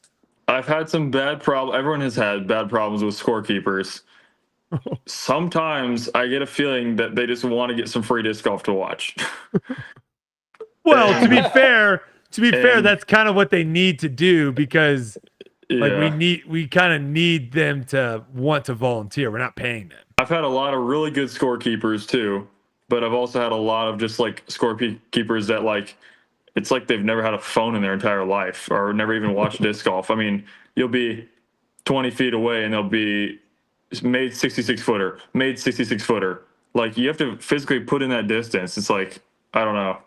Yeah, I've had some bad problems. Everyone has had bad problems with scorekeepers. Sometimes I get a feeling that they just want to get some free disc golf to watch. Well, to be fair, that's kind of what they need to do because we kind of need them to want to volunteer. We're not paying them. I've had a lot of really good scorekeepers too, but I've also had a lot of just like scorekeepers that like it's like they've never had a phone in their entire life or never even watched disc golf. I mean, you'll be 20 feet away and they'll be made 66 footer. Like you have to physically put in that distance. It's like, I don't know.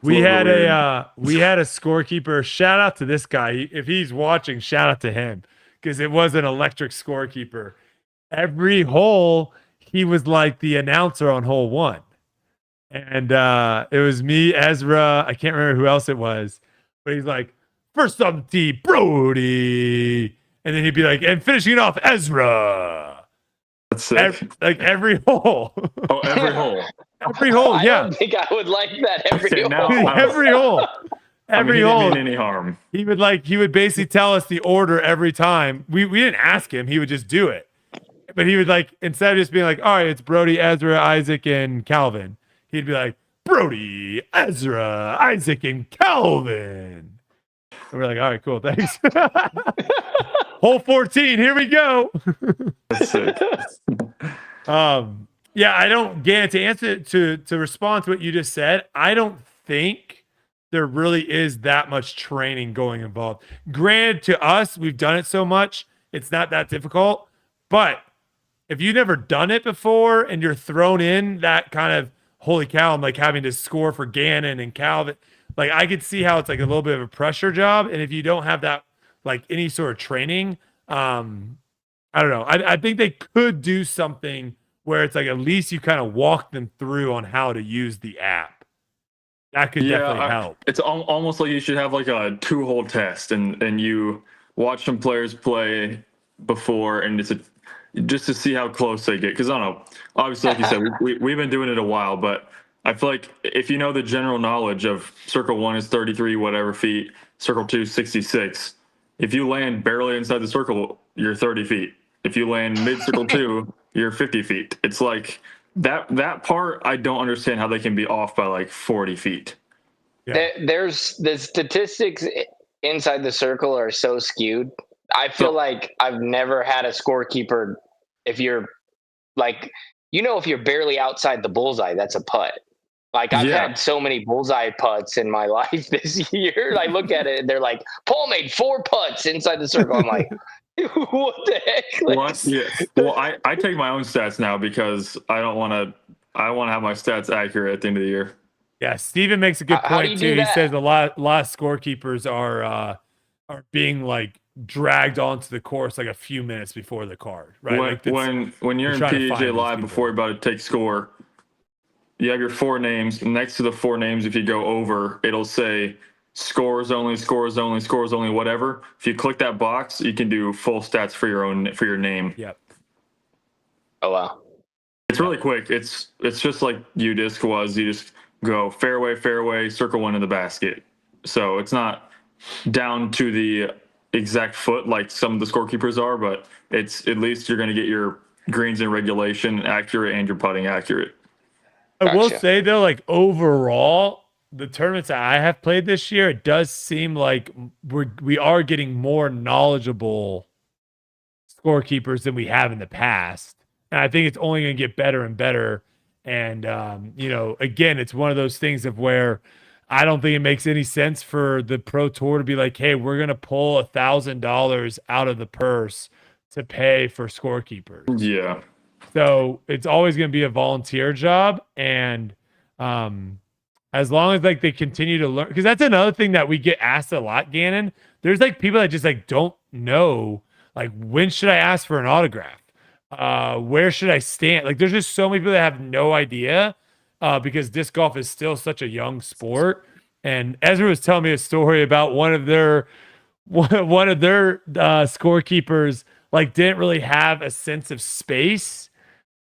We had a scorekeeper. Shout out to this guy. If he's watching, shout out to him because it was an electric scorekeeper. Every hole, he was like the announcer on hole 1. And it was me, Ezra. I can't remember who else it was, but he's like, first on the tee, Brodie. And then he'd be like, and finishing it off, Ezra. That's sick. Like every hole. Oh, every hole. Every hole, yeah. I don't think I would like that every hole. Every hole. Every hole. Didn't mean any harm. He would basically tell us the order every time. We didn't ask him. He would just do it. But he would like, instead of just being like, all right, it's Brodie, Ezra, Isaac, and Calvin. He'd be like, Brodie, Ezra, Isaac, and Calvin. And we're like, all right, cool, thanks. Hole 14, here we go. That's sick. Yeah, I don't get to answer to respond to what you just said. I don't think there really is that much training going involved. Granted, to us, we've done it so much, it's not that difficult. But if you've never done it before and you're thrown in that kind of, holy cow, I'm like having to score for Gannon and Calvin. Like I could see how it's like a little bit of a pressure job. And if you don't have that, like any sort of training, I don't know. I think they could do something where it's like, at least you kind of walk them through on how to use the app. That could definitely help. It's almost like you should have like a 2-hole test and you watch some players play before and it's just to see how close they get. Cause I don't know, obviously, like you said, we've been doing it a while, but I feel like if you know the general knowledge of circle 1 is 33, whatever feet, circle 2, 66. If you land barely inside the circle, you're 30 feet. If you land mid circle 2, you're 50 feet. It's like that part, I don't understand how they can be off by like 40 feet. Yeah. There's the statistics inside the circle are so skewed. I feel like I've never had a scorekeeper. If you're like, if you're barely outside the bullseye, that's a putt. Like I've had so many bullseye putts in my life this year. I look at it and they're like, Paul made 4 putts inside the circle. I'm like, what the heck? Well, I take my own stats now because I want to have my stats accurate at the end of the year. Yeah, Steven makes a good point too. He says a lot of scorekeepers are being like dragged onto the course like a few minutes before the card, right? When you're in PDJ Live before you're about to take score, you have your 4 names. Next to the 4 names, if you go over, it'll say scores only, scores only, scores only, whatever. If you click that box, you can do full stats for your name. Yep. Oh wow. It's really quick. It's just like UDisc was. You just go fairway, fairway, circle 1 in the basket. So it's not down to the exact foot like some of the scorekeepers are, but it's at least you're going to get your greens in regulation accurate and your putting accurate. I will say though, like overall, the tournaments that I have played this year, it does seem like we are getting more knowledgeable scorekeepers than we have in the past, and I think it's only going to get better and better. And again, it's one of those things of where I don't think it makes any sense for the Pro Tour to be like, hey, we're going to pull $1,000 out of the purse to pay for scorekeepers. Yeah. So it's always going to be a volunteer job. And as long as like they continue to learn, because that's another thing that we get asked a lot, Gannon. There's like people that just like don't know, like, when should I ask for an autograph? Where should I stand? Like, there's just so many people that have no idea because disc golf is still such a young sport. And Ezra was telling me a story about one of their scorekeepers like didn't really have a sense of space.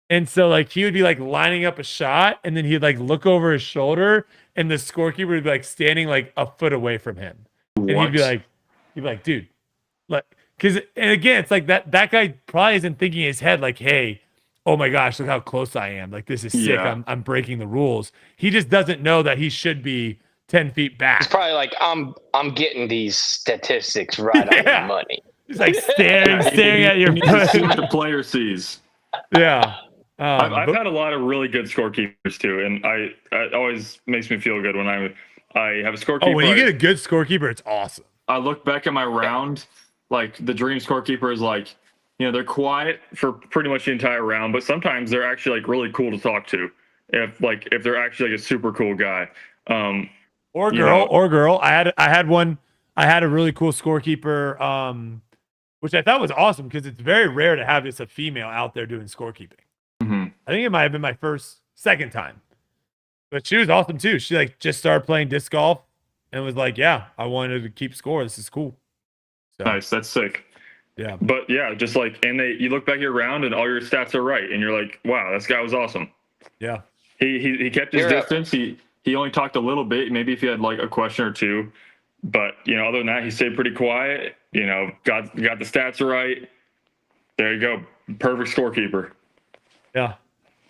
And so like he would be like lining up a shot and then he'd like look over his shoulder and the scorekeeper would be like standing like a foot away from him. And he'd be like, dude, like, and again, it's like that guy probably isn't thinking in his head like, hey, oh my gosh, look how close I am. Like, this is sick. I'm breaking the rules. He just doesn't know that he should be 10 feet back. He's probably like, I'm getting these statistics right on the money. He's like staring at your see what the player sees. Yeah. I've had a lot of really good scorekeepers too, and it always makes me feel good when I have a scorekeeper. Oh, when you get a good scorekeeper, it's awesome. I look back at my round, like the dream scorekeeper is like, they're quiet for pretty much the entire round, but sometimes they're actually like really cool to talk to. If they're actually like a super cool guy, or girl. I had a really cool scorekeeper, which I thought was awesome because it's very rare to have just a female out there doing scorekeeping. Mm-hmm. I think it might have been my second time, but she was awesome too. She like just started playing disc golf and was like, yeah, I wanted to keep score. This is cool. So, nice. That's sick. Yeah. But yeah, just like, and you look back at your round and all your stats are right. And you're like, wow, this guy was awesome. Yeah. He kept his distance. He only talked a little bit, maybe if he had like a question or two, but other than that, he stayed pretty quiet, got the stats right. There you go. Perfect scorekeeper. Yeah.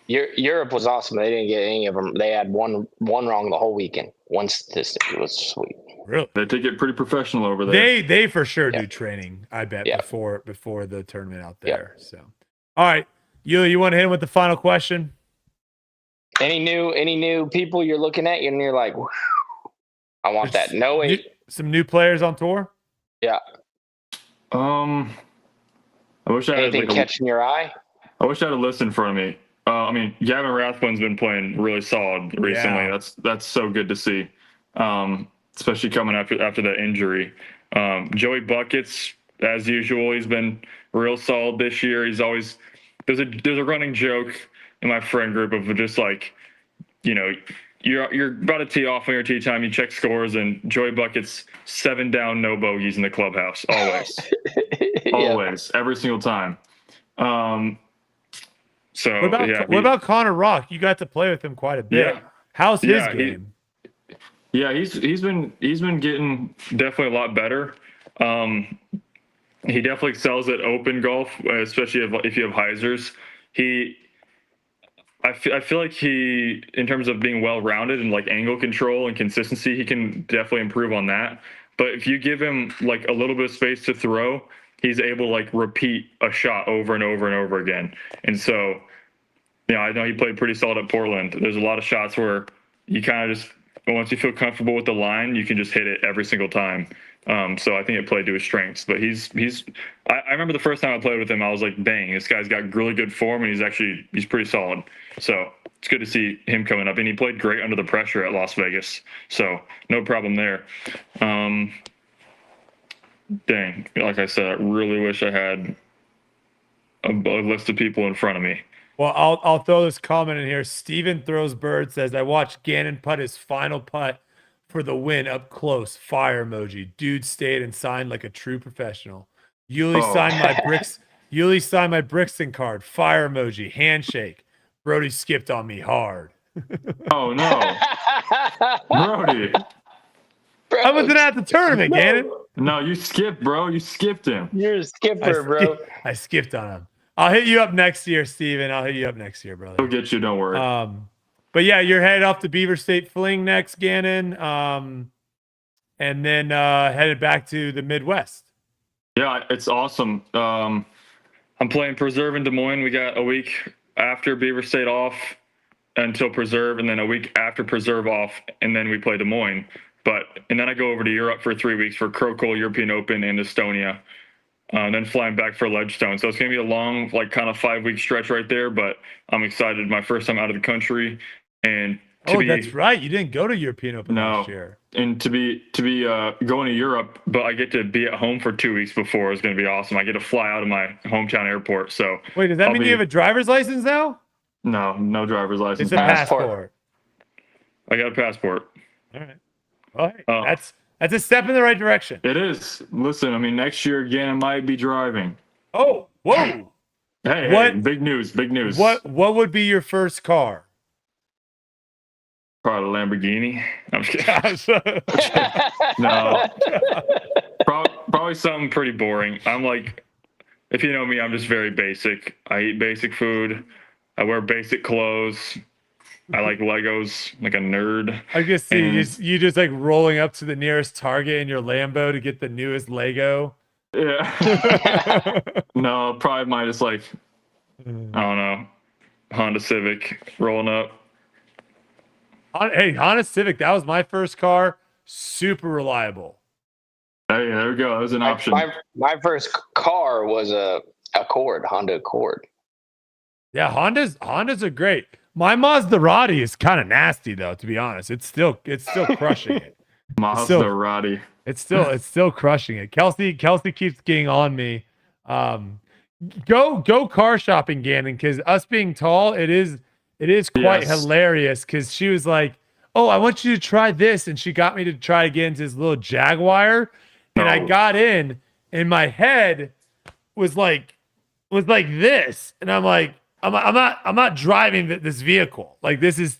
Europe was awesome. They didn't get any of them. They had one wrong the whole weekend. One statistic. It was sweet. Really? They take it pretty professional over there. They for sure do training, I bet, before the tournament out there. So, all right, you want to hit him with the final question? Any new people you're looking at and you're like, I want that. No way. Some new players on tour? Yeah. I wish I had anything catching your eye. I wish I had a list in front of me. Gavin Rathbun's been playing really solid recently. Yeah. That's so good to see, especially coming after that injury. Joey Buckets, as usual, he's been real solid this year. He's always there's a running joke in my friend group of just like, you're about to tee off on your tee time, you check scores, and Joey Buckets 7 down, no bogeys in the clubhouse always, always, every single time. So what about Connor Rock? You got to play with him quite a bit. Yeah. How's his game? He's been getting definitely a lot better. He definitely excels at open golf, especially if you have hyzers. I feel like he, in terms of being well-rounded and like angle control and consistency, he can definitely improve on that. But if you give him like a little bit of space to throw, he's able to like repeat a shot over and over and over again. And so, I know he played pretty solid at Portland. There's a lot of shots where, you kind of just, once you feel comfortable with the line, you can just hit it every single time. So I think it played to his strengths. But I remember the first time I played with him, I was like, dang, this guy's got really good form, and he's pretty solid. So it's good to see him coming up. And he played great under the pressure at Las Vegas. So no problem there. Dang, like I said, I really wish I had a list of people in front of me. Well, I'll throw this comment in here. Steven Throws Bird says, I watched Gannon putt his final putt for the win up close. Fire emoji. Dude stayed and signed like a true professional. Yuli signed my bricks. Yuli signed my Brixton card. Fire emoji. Handshake. Brodie skipped on me hard. Oh no. Brody. I wasn't at the tournament, Gannon. No, you skipped, bro. You skipped him. You're a skipper, bro. I skipped on him. I'll hit you up next year, Steven. I'll hit you up next year, brother. He'll get you, don't worry. But yeah, you're headed off to Beaver State Fling next, Gannon. And then headed back to the Midwest. Yeah, it's awesome. I'm playing Preserve in Des Moines. We got a week after Beaver State off until Preserve, and then a week after Preserve off, and then we play Des Moines. And then I go over to Europe for 3 weeks for Krokol European Open in Estonia. Then flying back for Ledgestone. So it's going to be a long, like, kind of 5-week stretch right there, but I'm excited. My first time out of the country. And that's right. You didn't go to European Open last year. And to be going to Europe, but I get to be at home for 2 weeks before is going to be awesome. I get to fly out of my hometown airport. So wait, does that mean you have a driver's license now? No driver's license. It's a passport. I got a passport. All right. Well, hey, that's a step in the right direction. It is. Listen, I mean, next year again, I might be driving. Oh, whoa. Hey, big news. What would be your first car? Probably a Lamborghini. I'm just kidding. No. Probably something pretty boring. I'm like, if you know me, I'm just very basic. I eat basic food. I wear basic clothes. I like Legos, like a nerd. I guess you just like rolling up to the nearest Target in your Lambo to get the newest Lego. Yeah. No, probably might just like, I don't know, Honda Civic rolling up. Hey, Honda Civic, that was my first car. Super reliable. Hey, there we go. That was an option. My first car was a Honda Accord. Yeah, Hondas are great. My Brodie is kind of nasty though, to be honest. It's still crushing it. Brodie. It's still crushing it. Kelsey keeps getting on me. Go car shopping, Gannon, because us being tall, it is quite hilarious. Because she was like, "Oh, I want you to try this," and she got me to try to get into this little Jaguar, and I got in, and my head was like this, and I'm like, I'm not driving this vehicle. Like this is.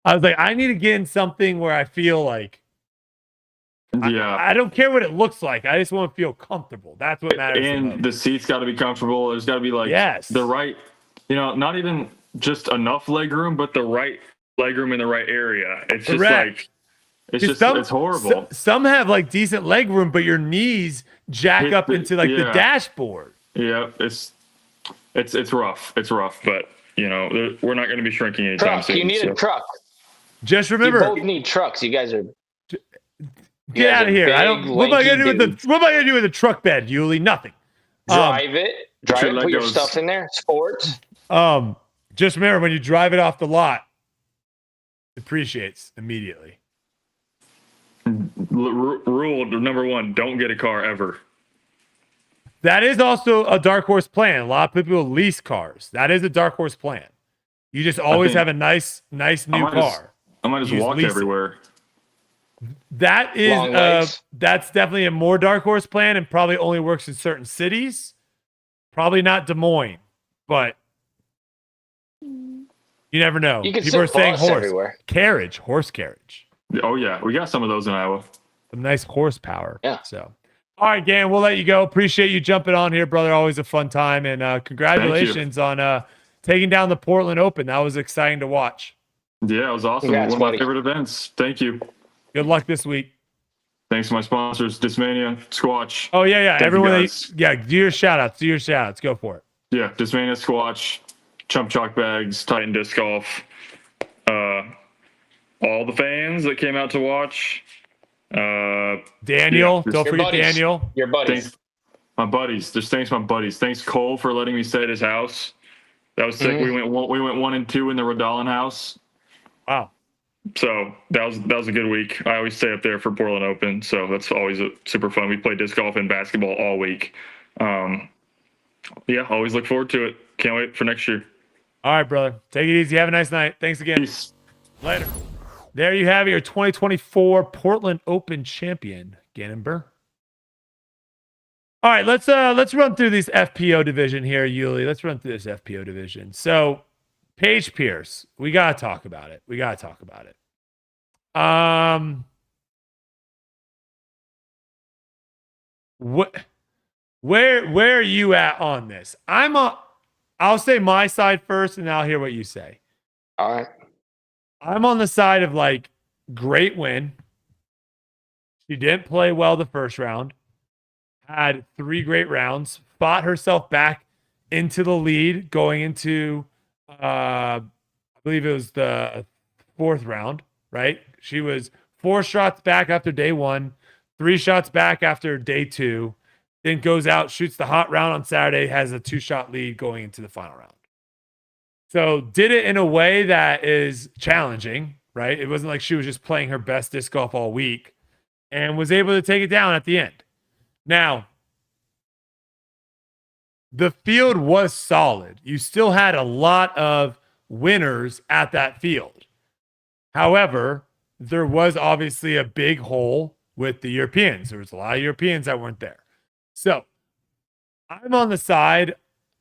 I was like, I need to get in something where I feel like. Yeah. I don't care what it looks like. I just want to feel comfortable. That's what matters. And the seats got to be comfortable. There's got to be like the right, not even just enough leg room, but the right leg room in the right area. It's just like, it's horrible. Some have like decent leg room, but your knees jack up into like the dashboard. Yeah, it's rough. It's rough, but we're not going to be shrinking anytime soon. You need a truck. Just remember, you both need trucks. You guys are. Get out of here! What am I gonna do with the truck bed, Yuli? Nothing. Drive it. Put your stuff in there. Sports. Just remember, when you drive it off the lot, it depreciates immediately. Rule number 1: don't get a car ever. That is also a dark horse plan. A lot of people lease cars. That is a dark horse plan. You just always have a nice new car. I might just walk everywhere. That is that's definitely a more dark horse plan and probably only works in certain cities. Probably not Des Moines, but you never know. People are saying horse carriage. Oh yeah, we got some of those in Iowa. Some nice horsepower. Yeah. So, all right, Gannon, we'll let you go. Appreciate you jumping on here, brother. Always a fun time, and congratulations on taking down the Portland Open. That was exciting to watch. Yeah, it was awesome. One of my favorite events. Thank you. Good luck this week. Thanks to my sponsors, Discmania, Squatch. Oh, yeah. Everyone, do your shout-outs. Go for it. Yeah, Discmania, Squatch, Chump Chalk Bags, Titan Disc Golf. all the fans that came out to watch. Daniel, yeah, don't Your forget buddies. Daniel. Your buddies. Thanks, my buddies. Just thanks, my buddies. Thanks, Cole, for letting me stay at his house. That was sick. We went 1 and 2 in the Rodalin house. Wow. So that was a good week. I always stay up there for Portland Open, so that's always super fun. We play disc golf and basketball all week. Yeah, always look forward to it. Can't wait for next year. All right, brother. Take it easy. Have a nice night. Thanks again. Peace. Later. There you have it, your 2024 Portland Open champion, Gannon Buhr. All right, let's run through this FPO division here, Yuli. Let's run through this FPO division. So, Paige Pierce, we gotta talk about it. Where are you at on this? I'll say my side first, and I'll hear what you say. All right. I'm on the side of like great win. She didn't play well the first round. Had 3 great rounds. Fought herself back into the lead going into, I believe it was the 4th round, right? She was 4 shots back after day 1, 3 shots back after day 2. Then goes out, shoots the hot round on Saturday, has a 2-shot lead going into the final round. So did it in a way that is challenging, right? It wasn't like she was just playing her best disc golf all week and was able to take it down at the end. Now, the field was solid. You still had a lot of winners at that field. However, there was obviously a big hole with the Europeans. There was a lot of Europeans that weren't there. So I'm on the side.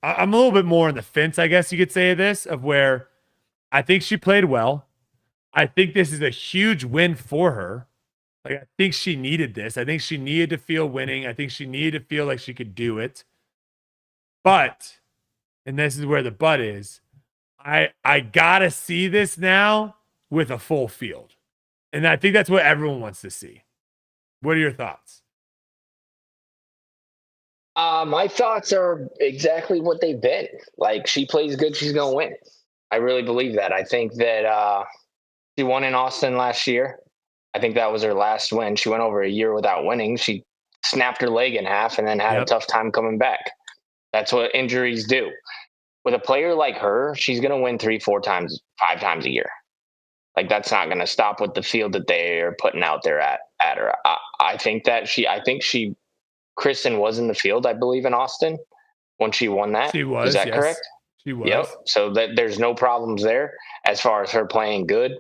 I'm a little bit more on the fence, I guess you could say, this, of where I think she played well. I think this is a huge win for her. Like, I think she needed this. I think she needed to feel winning. I think she needed to feel like she could do it. But, and this is where the but is, I gotta see this now with a full field. And I think that's what everyone wants to see. What are your thoughts? My thoughts are exactly what they've been. Like, she plays good, she's going to win. I really believe that. I think that she won in Austin last year. I think that was her last win. She went over a year without winning. She snapped her leg in half and then had a tough time coming back. That's what injuries do. With a player like her, she's going to win 3, 4 times, 5 times a year. Like, that's not going to stop with the field that they are putting out there at her. I think Kristen was in the field, I believe, in Austin when she won that. She was. Is that correct? She was. Yep. So there's no problems there as far as her playing good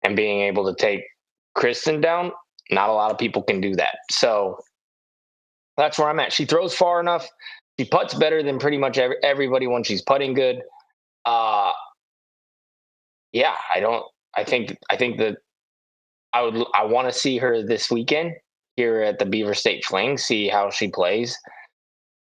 and being able to take Kristen down. Not a lot of people can do that. So that's where I'm at. She throws far enough. She putts better than pretty much everybody when she's putting good. Yeah, I think that I want to see her this weekend here at the Beaver State Fling, see how she plays.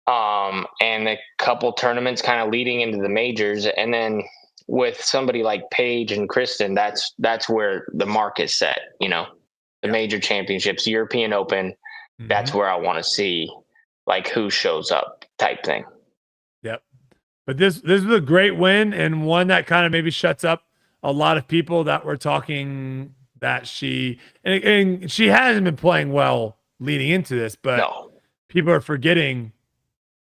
And a couple tournaments kind of leading into the majors. And then with somebody like Paige and Kristen, that's where the mark is set, the major championships, European Open. Mm-hmm. That's where I want to see like who shows up type thing. Yep. But this was a great win, and one that kind of maybe shuts up a lot of people that were talking that she and she hasn't been playing well leading into this, but people are forgetting.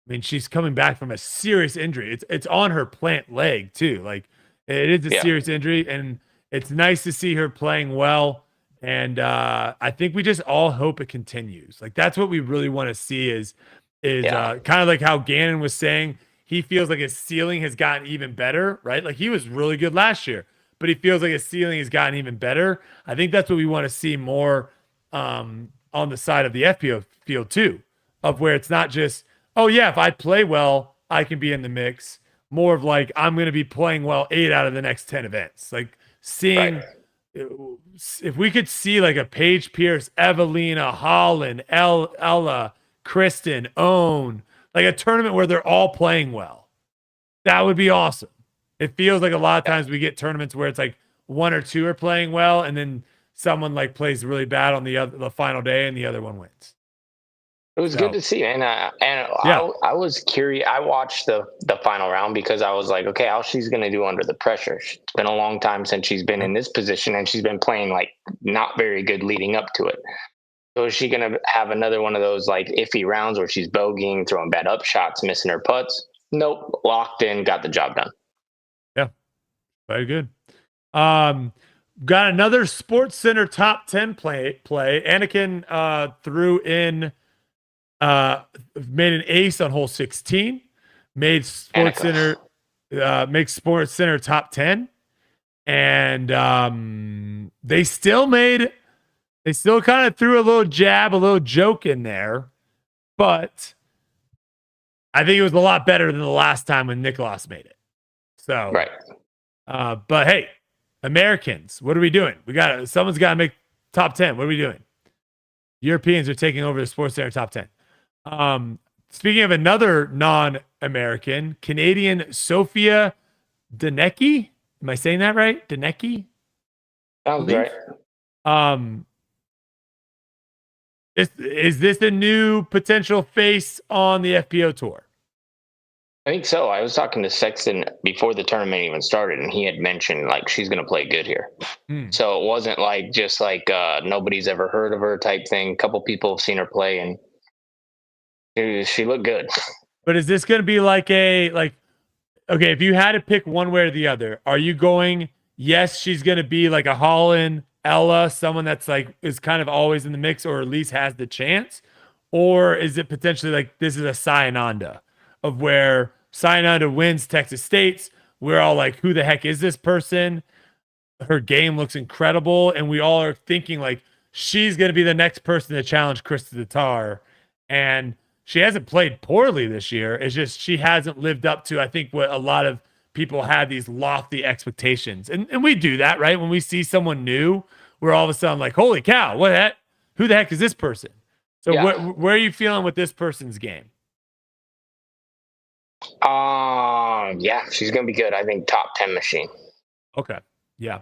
I mean, she's coming back from a serious injury. It's on her plant leg too. Like, it is a serious injury, and it's nice to see her playing well. And I think we just all hope it continues. Like, that's what we really want to see is kind of like how Gannon was saying, he feels like his ceiling has gotten even better, right? Like, he was really good last year, but he feels like his ceiling has gotten even better. I think that's what we want to see more on the side of the FPO field too, of where it's not just, oh yeah, if I play well, I can be in the mix. More of like, I'm going to be playing well 8 out of the next 10 events. Like, seeing if we could see like a Paige Pierce, Evelina, Holland, Ella, Kristen, Own, like a tournament where they're all playing well, that would be awesome. It feels like a lot of times we get tournaments where it's like 1 or 2 are playing well, and then someone like plays really bad on the final day and the other one wins. It was good to see, and I was curious. I watched the final round because I was like, okay, how she's going to do under the pressure. It's been a long time since she's been in this position, and she's been playing like not very good leading up to it. So is she going to have another one of those like iffy rounds where she's bogeying, throwing bad up shots, missing her putts? Nope, locked in, got the job done. Yeah, very good. Got another Sports Center top 10 play. Anakin threw in, made an ace on hole 16, made Sports Center top 10, and they still kind of threw a little jab, a little joke in there, but I think it was a lot better than the last time when Nicholas made it. So, right. But hey, Americans, what are we doing? Someone's got to make top 10. What are we doing? Europeans are taking over the Sports Center top 10. Speaking of another non-American, Canadian Sophia Danecki. Am I saying that right? Danecki? Sounds right. Is this a new potential face on the FPO tour? I think so. I was talking to Sexton before the tournament even started, and he had mentioned like she's going to play good here. So it wasn't like just like nobody's ever heard of her type thing. A couple people have seen her play, and she looked good. But is this going to be okay, if you had to pick one way or the other, are you going, yes, she's going to be like a Holland, Ella, someone that's like is kind of always in the mix or at least has the chance? Or is it potentially like this is a Sayananda of where Sayananda wins Texas State's? We're all like, who the heck is this person? Her game looks incredible. And we all are thinking like she's going to be the next person to challenge Krista Tatar. And she hasn't played poorly this year. It's just she hasn't lived up to, I think, what a lot of people have these lofty expectations. And we do that, right? When we see someone new, we're all of a sudden like, holy cow, who the heck is this person? So where are you feeling with this person's game? Yeah, she's going to be good. I think top 10 machine. Okay. Yeah.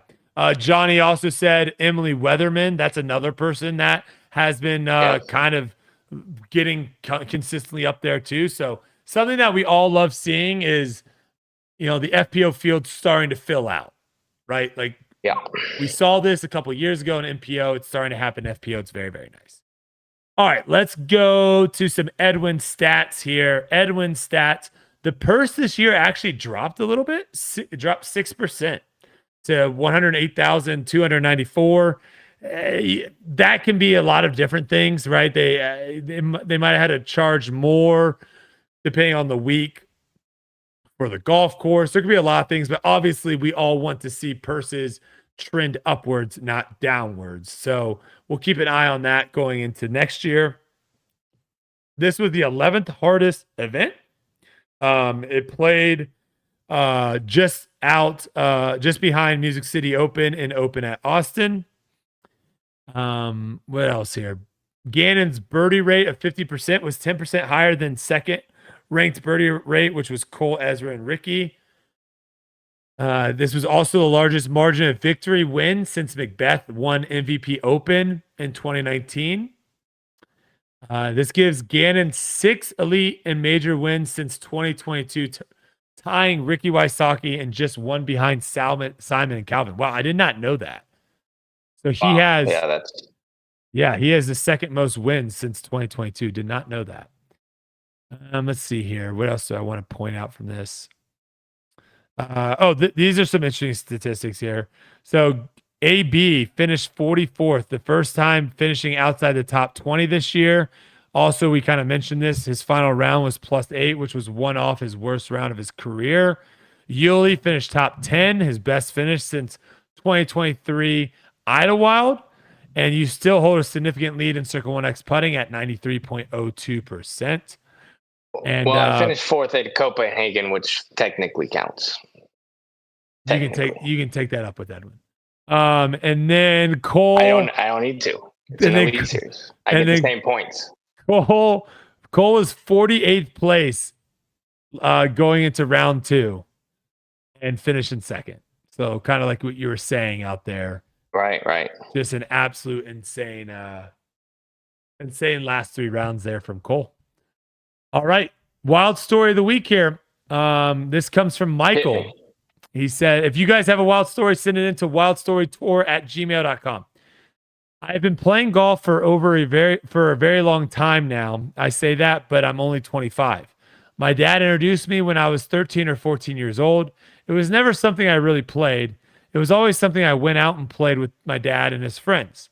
Johnny also said Emily Weatherman. That's another person that has been kind of getting consistently up there too. So something that we all love seeing is, the FPO field starting to fill out, right? Like, we saw this a couple of years ago in MPO. It's starting to happen in FPO. It's very, very nice. All right, let's go to some EDWIN stats here. EDWIN stats. The purse this year actually dropped a little bit. It dropped 6% to 108,294. That can be a lot of different things, right? They might have had to charge more depending on the week for the golf course. There could be a lot of things, but obviously we all want to see purses trend upwards, not downwards. So we'll keep an eye on that going into next year. This was the 11th hardest event. It played just behind Music City Open and Open at Austin. What else here? Gannon's birdie rate of 50% was 10% higher than second ranked birdie rate, which was Cole, Ezra, and Ricky. This was also the largest margin of victory win since Macbeth won MVP Open in 2019. This gives Gannon 6 elite and major wins since 2022, tying Ricky Wysocki and just one behind Simon and Calvin. Wow, I did not know that. So he has, he has the second most wins since 2022. Did not know that. Let's see here. What else do I want to point out from this? These are some interesting statistics here. So AB finished 44th, the first time finishing outside the top 20 this year. Also, we kind of mentioned this. His final round was +8, which was one off his worst round of his career. Yuli finished top 10, his best finish since 2023 Idlewild. And you still hold a significant lead in Circle 1X putting at 93.02%. And I finished 4th at Copenhagen, which technically counts. You can take that up with Edwin. And then Cole. I don't need to. It's an elite series. I get the same points. Cole is 48th place going into round 2 and finishing second. So kind of like what you were saying out there. Right. Just an absolute insane Insane last 3 rounds there from Cole. All right. Wild story of the week here. This comes from Michael. He said, if you guys have a wild story, send it into wildstorytour@gmail.com. I've been playing golf for a very long time now. I say that, but I'm only 25. My dad introduced me when I was 13 or 14 years old. It was never something I really played. It was always something I went out and played with my dad and his friends.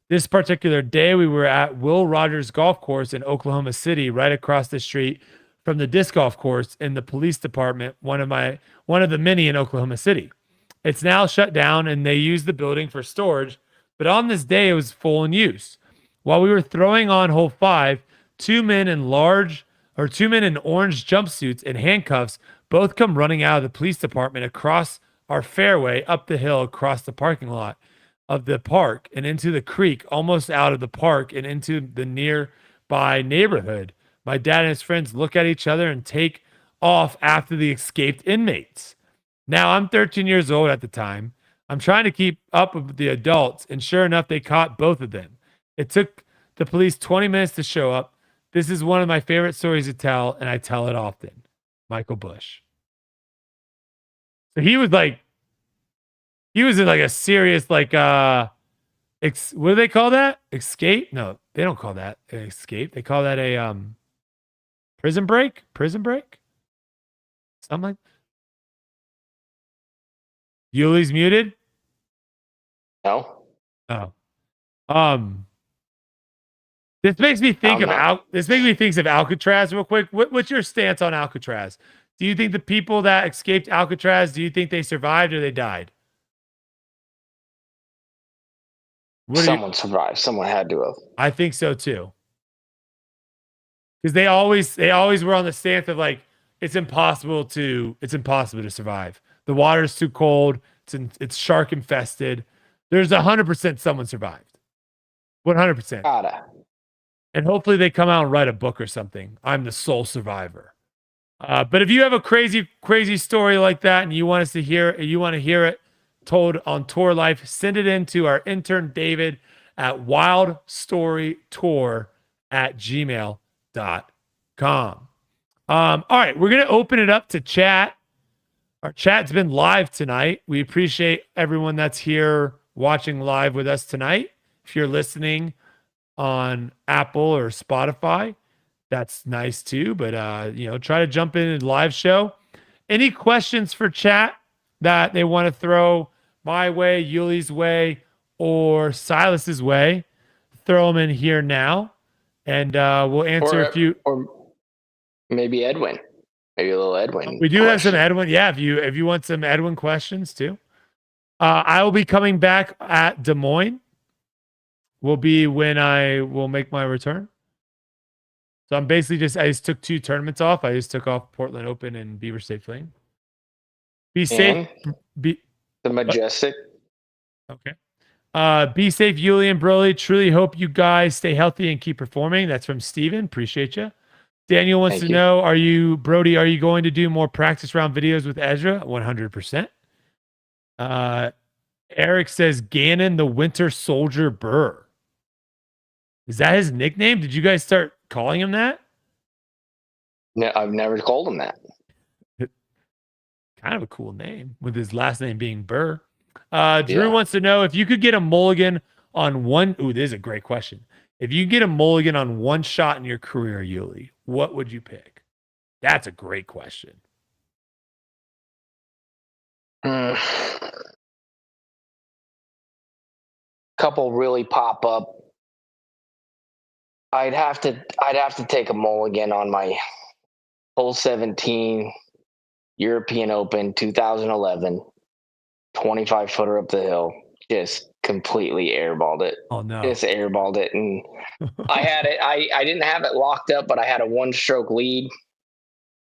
This particular day, we were at Will Rogers Golf Course in Oklahoma City, right across the street from the disc golf course in the police department, one of the many in Oklahoma City. It's now shut down and they use the building for storage, but on this day it was full in use. While we were throwing on hole 5, two men in orange jumpsuits and handcuffs both come running out of the police department across our fairway, up the hill, across the parking lot of the park and into the creek, almost out of the park and into the nearby neighborhood. My dad and his friends look at each other and take off after the escaped inmates. Now, I'm 13 years old at the time. I'm trying to keep up with the adults, and sure enough, they caught both of them. It took the police 20 minutes to show up. This is one of my favorite stories to tell, and I tell it often. Michael Bush. So he was in like a serious, like, what do they call that? Escape? No, they don't call that an escape. They call that a prison break? Prison break? Something like that. Yuli's muted? No. Oh. This makes me think of Alcatraz real quick. What's your stance on Alcatraz? Do you think the people that escaped Alcatraz, do you think they survived or they died? Someone survived. Someone had to have. I think so too. Because they always were on the stance of like it's impossible to survive. The water's too cold. It's shark infested. There's 100% someone survived. 100%. Gotta. And hopefully they come out and write a book or something. I'm the sole survivor. But if you have a crazy story like that and you want to hear it told on Tour Life, send it in to our intern David at WildStoryTour@gmail.com. All right, we're gonna open it up to chat. Our chat's been live tonight. We appreciate everyone that's here watching live with us tonight. If you're listening on Apple or Spotify, that's nice too. But try to jump in and live show. Any questions for chat that they want to throw my way, Yuli's way, or Silas's way, throw them in here now, and we'll answer a few. Or maybe Edwin. Maybe a little Edwin. We do have some Edwin. Yeah, if you want some Edwin questions too. I will be coming back at Des Moines. Will be when I will make my return. So I'm basically I just took 2 tournaments off. I just took off Portland Open and Beaver State Fling. Be safe. The Majestic. Okay. Be safe, Yuli and Brodie. Truly hope you guys stay healthy and keep performing. That's from Steven. Appreciate you. Daniel wants to know, Brodie, are you going to do more practice round videos with Ezra? 100%. Eric says, Gannon the Winter Soldier Buhr. Is that his nickname? Did you guys start calling him that? No, I've never called him that. Kind of a cool name with his last name being Buhr. Drew wants to know if you could get a mulligan on one. Ooh, this is a great question. If you get a mulligan on one shot in your career, Yuli, what would you pick? That's a great question. Couple really pop up. I'd have to take a mulligan on my hole 17 European Open 2011 25-footer up the hill. Just completely airballed it. Oh no! Just airballed it, and I had it. I didn't have it locked up, but I had a 1-stroke lead,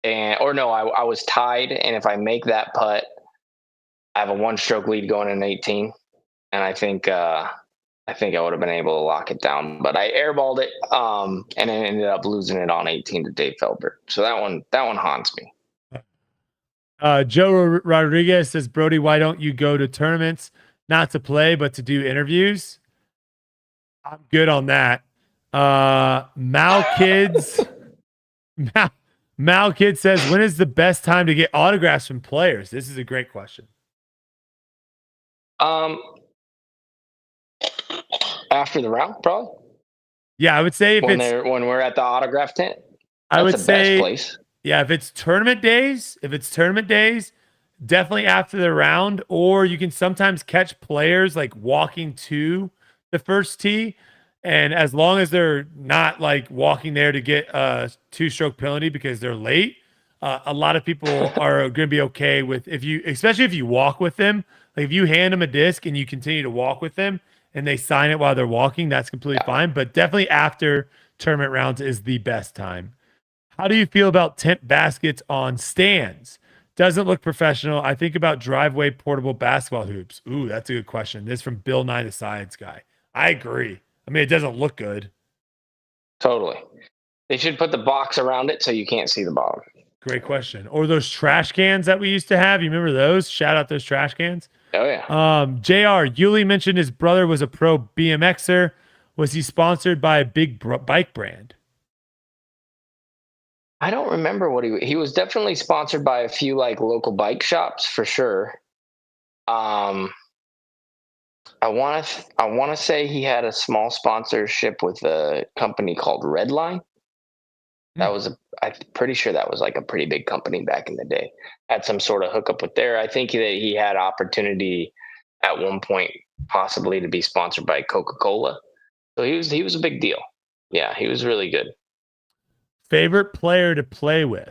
I was tied. And if I make that putt, I have a 1-stroke lead going in 18, and I think I would have been able to lock it down, but I airballed it, and then ended up losing it on 18 to Dave Felber. So that one haunts me. Joe Rodriguez says, Brodie, why don't you go to tournaments, not to play, but to do interviews? I'm good on that. Mal Kids. Mal Kid says, when is the best time to get autographs from players? This is a great question. After the round, probably. Yeah, I would say when we're at the autograph tent. I would the say best place. Yeah, if it's tournament days, definitely after the round, or you can sometimes catch players like walking to the first tee. And as long as they're not like walking there to get a 2-stroke penalty because they're late, a lot of people are going to be okay with especially if you walk with them. Like if you hand them a disc and you continue to walk with them and they sign it while they're walking, that's completely fine. But definitely after tournament rounds is the best time. How do you feel about tent baskets on stands? Doesn't look professional. I think about driveway portable basketball hoops. Ooh, that's a good question. This is from Bill Nye the Science Guy. I agree. I mean, it doesn't look good. Totally. They should put the box around it so you can't see the bottom. Great question. Or those trash cans that we used to have. You remember those? Shout out those trash cans. Oh, yeah. JR, Yuli mentioned his brother was a pro BMXer. Was he sponsored by a big bike brand? I don't remember what he was definitely sponsored by a few like local bike shops for sure. I want to say he had a small sponsorship with a company called Redline. I'm pretty sure that was like a pretty big company back in the day. Had some sort of hookup with there. I think that he had opportunity at one point possibly to be sponsored by Coca-Cola. So he was a big deal. Yeah, he was really good. Favorite player to play with?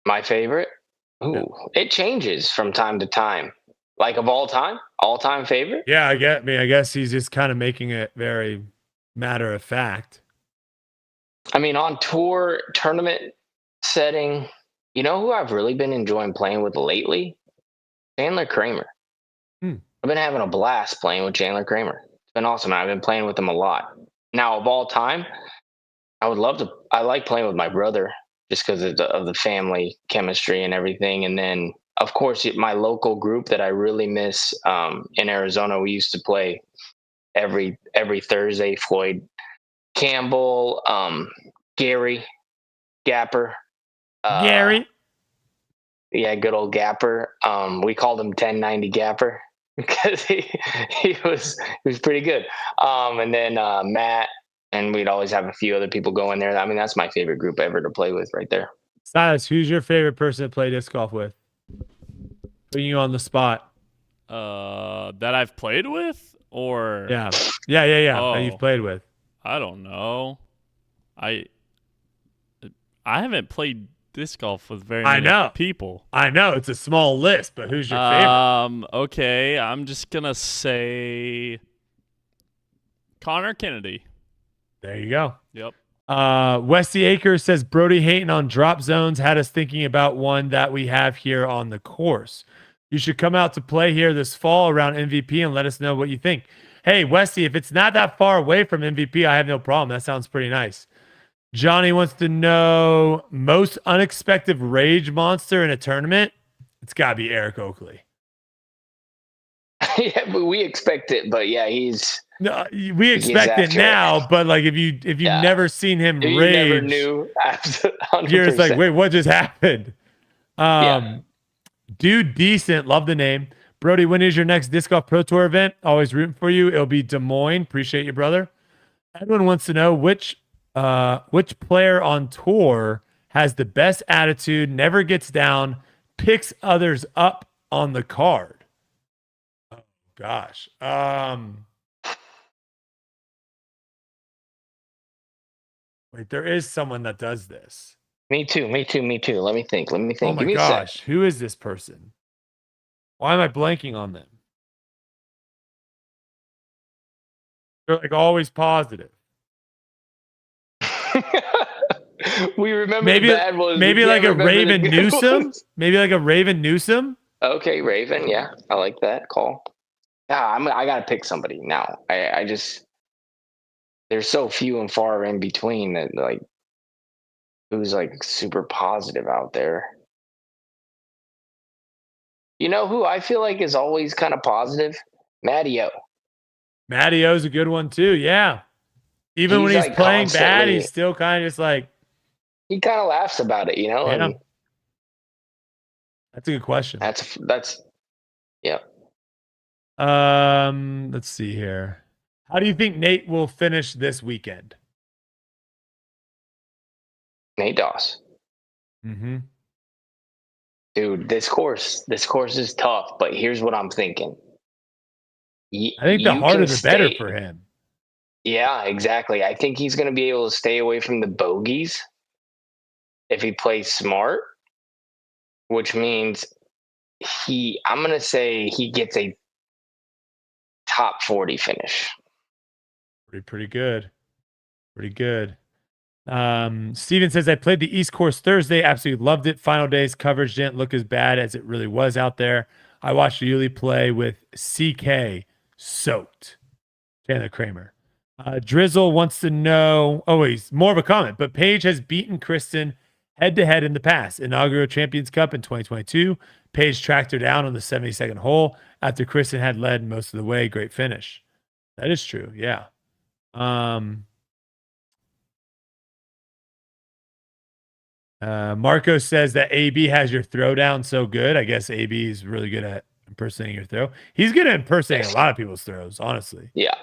My favorite? Ooh, It changes from time to time. Like of all time favorite? Yeah, I guess he's just kind of making it very matter of fact. I mean, on tour tournament setting, you know who I've really been enjoying playing with lately? Chandler Kramer. I've been having a blast playing with Chandler Kramer. It's been awesome. I've been playing with him a lot. Now, of all time, I like playing with my brother just because of the family chemistry and everything. And then, of course, my local group that I really miss in Arizona, we used to play every Thursday. Floyd Campbell, Gary Gapper. Gary? Yeah, good old Gapper. We called him 1090 Gapper because he was pretty good. And then Matt, and we'd always have a few other people go in there. I mean, that's my favorite group ever to play with right there. Silas, who's your favorite person to play disc golf with? Putting you on the spot. That I've played with? Or Yeah. Oh, that you've played with. I don't know. I haven't played disc golf with very many people. I know. It's a small list, but who's your favorite? Okay. I'm just gonna say Connor Kennedy. There you go. Yep. Westy Akers says Brodie hating on drop zones had us thinking about one that we have here on the course. You should come out to play here this fall around MVP and let us know what you think. Hey, Westy, if it's not that far away from MVP, I have no problem. That sounds pretty nice. Johnny wants to know most unexpected rage monster in a tournament. It's got to be Eric Oakley. Yeah, but we expect it. But yeah, we expect it now. But like, if you've never seen him rage, you never knew. 100%. You're just like, wait, what just happened? Dude, decent. Love the name. Brodie, when is your next Disc Golf Pro Tour event? Always rooting for you. It'll be Des Moines. Appreciate you, brother. Edwin wants to know which player on tour has the best attitude, never gets down, picks others up on the card. Oh gosh. Wait, there is someone that does this. Me too. Let me think. Oh my gosh, who is this person? Why am I blanking on them? They're like always positive. We remember maybe the bad ones. Maybe like a Raven Newsom. Ones. Maybe like a Raven Newsom. Okay, Raven. Yeah, I like that call. Yeah, I gotta pick somebody now. I just there's so few and far in between that like who's like super positive out there. You know who I feel like is always kind of positive? Matty-O. Matty O's a good one too. Yeah. Even when he's like playing bad, he's still kind of just like. He kind of laughs about it, Yeah. And that's a good question. That's. Yeah. Let's see here. How do you think Nate will finish this weekend? Nate Doss. Mm-hmm. Dude, this course is tough, but here's what I'm thinking. I think the harder the better for him. Yeah, exactly. I think he's going to be able to stay away from the bogeys if he plays smart, which means I'm going to say he gets a top 40 finish. Pretty good. Pretty good. Steven says, I played the East Course Thursday. Absolutely loved it. Final day's coverage didn't look as bad as it really was out there. I watched Yuli play with CK soaked. Chandler Kramer. Drizzle wants to know, he's more of a comment, but Paige has beaten Kristen head-to-head in the past. Inaugural Champions Cup in 2022. Paige tracked her down on the 72nd hole after Kristen had led most of the way. Great finish. That is true, yeah. Marco says that AB has your throwdown so good. I guess AB is really good at impersonating your throw. He's good at impersonating a lot of people's throws, honestly. Yeah.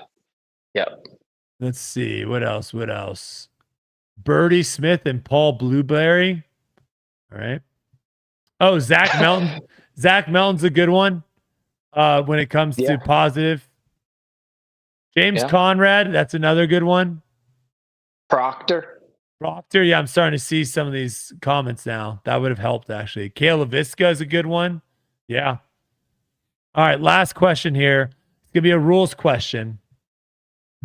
Let's see. What else? Brodie Smith and Paul Blueberry. All right. Oh, Zach Melton. Zach Melton's a good one when it comes to positive. James Conrad, that's another good one. Proctor, yeah, I'm starting to see some of these comments now. That would have helped, actually. Kayla Visca is a good one. Yeah. All right, last question here. It's going to be a rules question.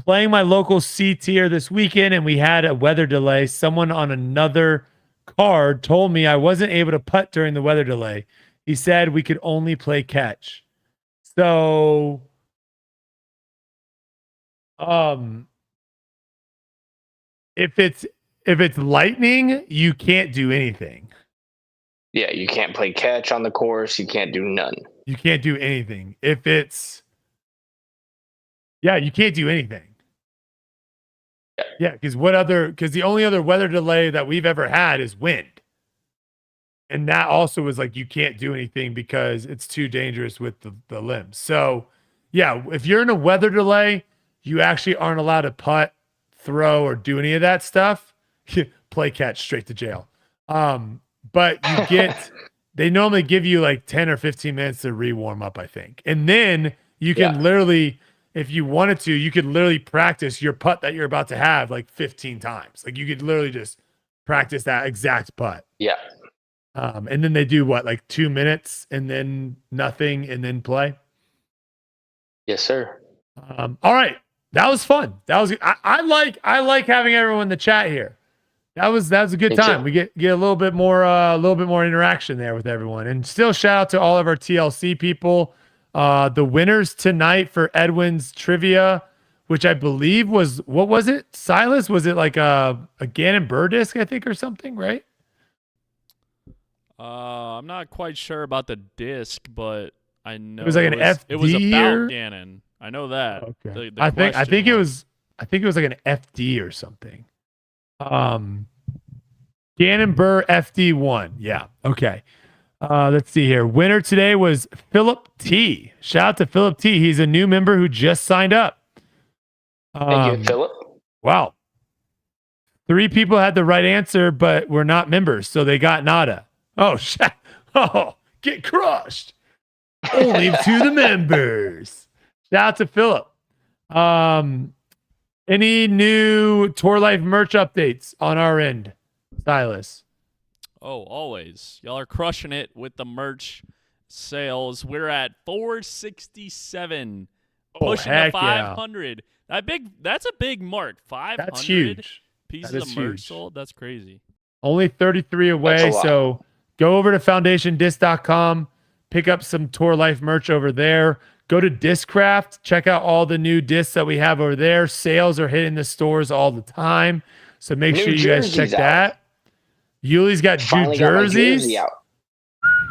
Playing my local C tier this weekend, and we had a weather delay. Someone on another card told me I wasn't able to putt during the weather delay. He said we could only play catch. So, if it's lightning, you can't do anything. Yeah, you can't play catch on the course. You can't do none. You can't do anything. If it's you can't do anything. Yeah, because the only other weather delay that we've ever had is wind. And that also was like you can't do anything because it's too dangerous with the limbs. So, yeah, if you're in a weather delay, you actually aren't allowed to putt, throw, or do any of that stuff. Play catch, straight to jail. But you get they normally give you like 10 or 15 minutes to re-warm up, I think. And then you can literally, if you wanted to, you could literally practice your putt that you're about to have like 15 times. Like you could literally just practice that exact putt. Yeah. And then they do what, like 2 minutes and then nothing and then play? Yes, sir. All right. That was fun. That was I like having everyone in the chat here. That was a good time. Too. We get a little bit more interaction there with everyone. And still shout out to all of our TLC people. The winners tonight for Edwin's trivia, which I believe was, what was it? Silas, was it like a Gannon Buhr disc, I think, or something, right? I'm not quite sure about the disc, but I know it was like an FD. It was about Gannon. I know that. Okay. The I think it was. it was like an FD or something. Gannon Buhr FD1. Yeah. Okay. Let's see here. Winner today was Philip T. Shout out to Philip T. He's a new member who just signed up. Thank you, Philip. Wow. 3 people had the right answer, but were not members, so they got nada. Oh, get crushed. Only to the members. Shout out to Philip. Any new Tour Life merch updates on our end, Silas? Oh, always. Y'all are crushing it with the merch sales. We're at 467, pushing the 500. Yeah. That's a big mark. 500 That's huge. Pieces of merch sold. That's crazy. Only 33 away, so go over to foundationdisc.com, pick up some Tour Life merch over there. Go to Discraft, check out all the new discs that we have over there. Sales are hitting the stores all the time, so make sure you guys check that. Yuli's got New Jerseys.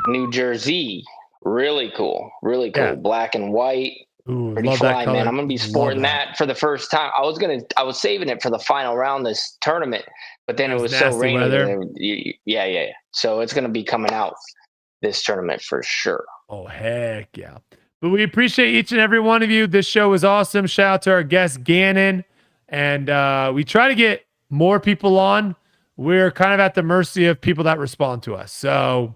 New Jersey. Really cool. Really cool. Yeah. Black and white. Ooh, Pretty love fly, that color. man. I'm gonna be sporting that for the first time. I was saving it for the final round this tournament, but then it was so rainy. Weather. Yeah. So it's gonna be coming out this tournament for sure. Oh, heck yeah. But we appreciate each and every one of you. This show was awesome. Shout out to our guest, Gannon. And we try to get more people on. We're kind of at the mercy of people that respond to us. So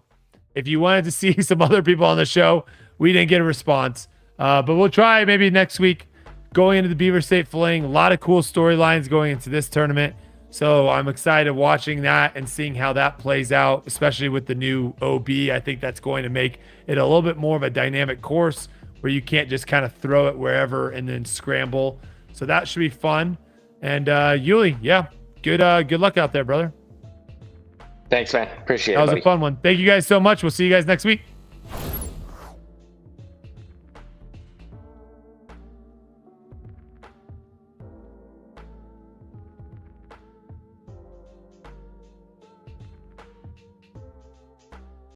if you wanted to see some other people on the show, we didn't get a response. But we'll try maybe next week going into the Beaver State Fling. A lot of cool storylines going into this tournament. So I'm excited watching that and seeing how that plays out, especially with the new OB. I think that's going to make it a little bit more of a dynamic course where you can't just kind of throw it wherever and then scramble. So that should be fun. And Yuli, yeah, good luck out there, brother. Thanks, man. Appreciate it. That was buddy. a fun one. Thank you guys so much. We'll see you guys next week.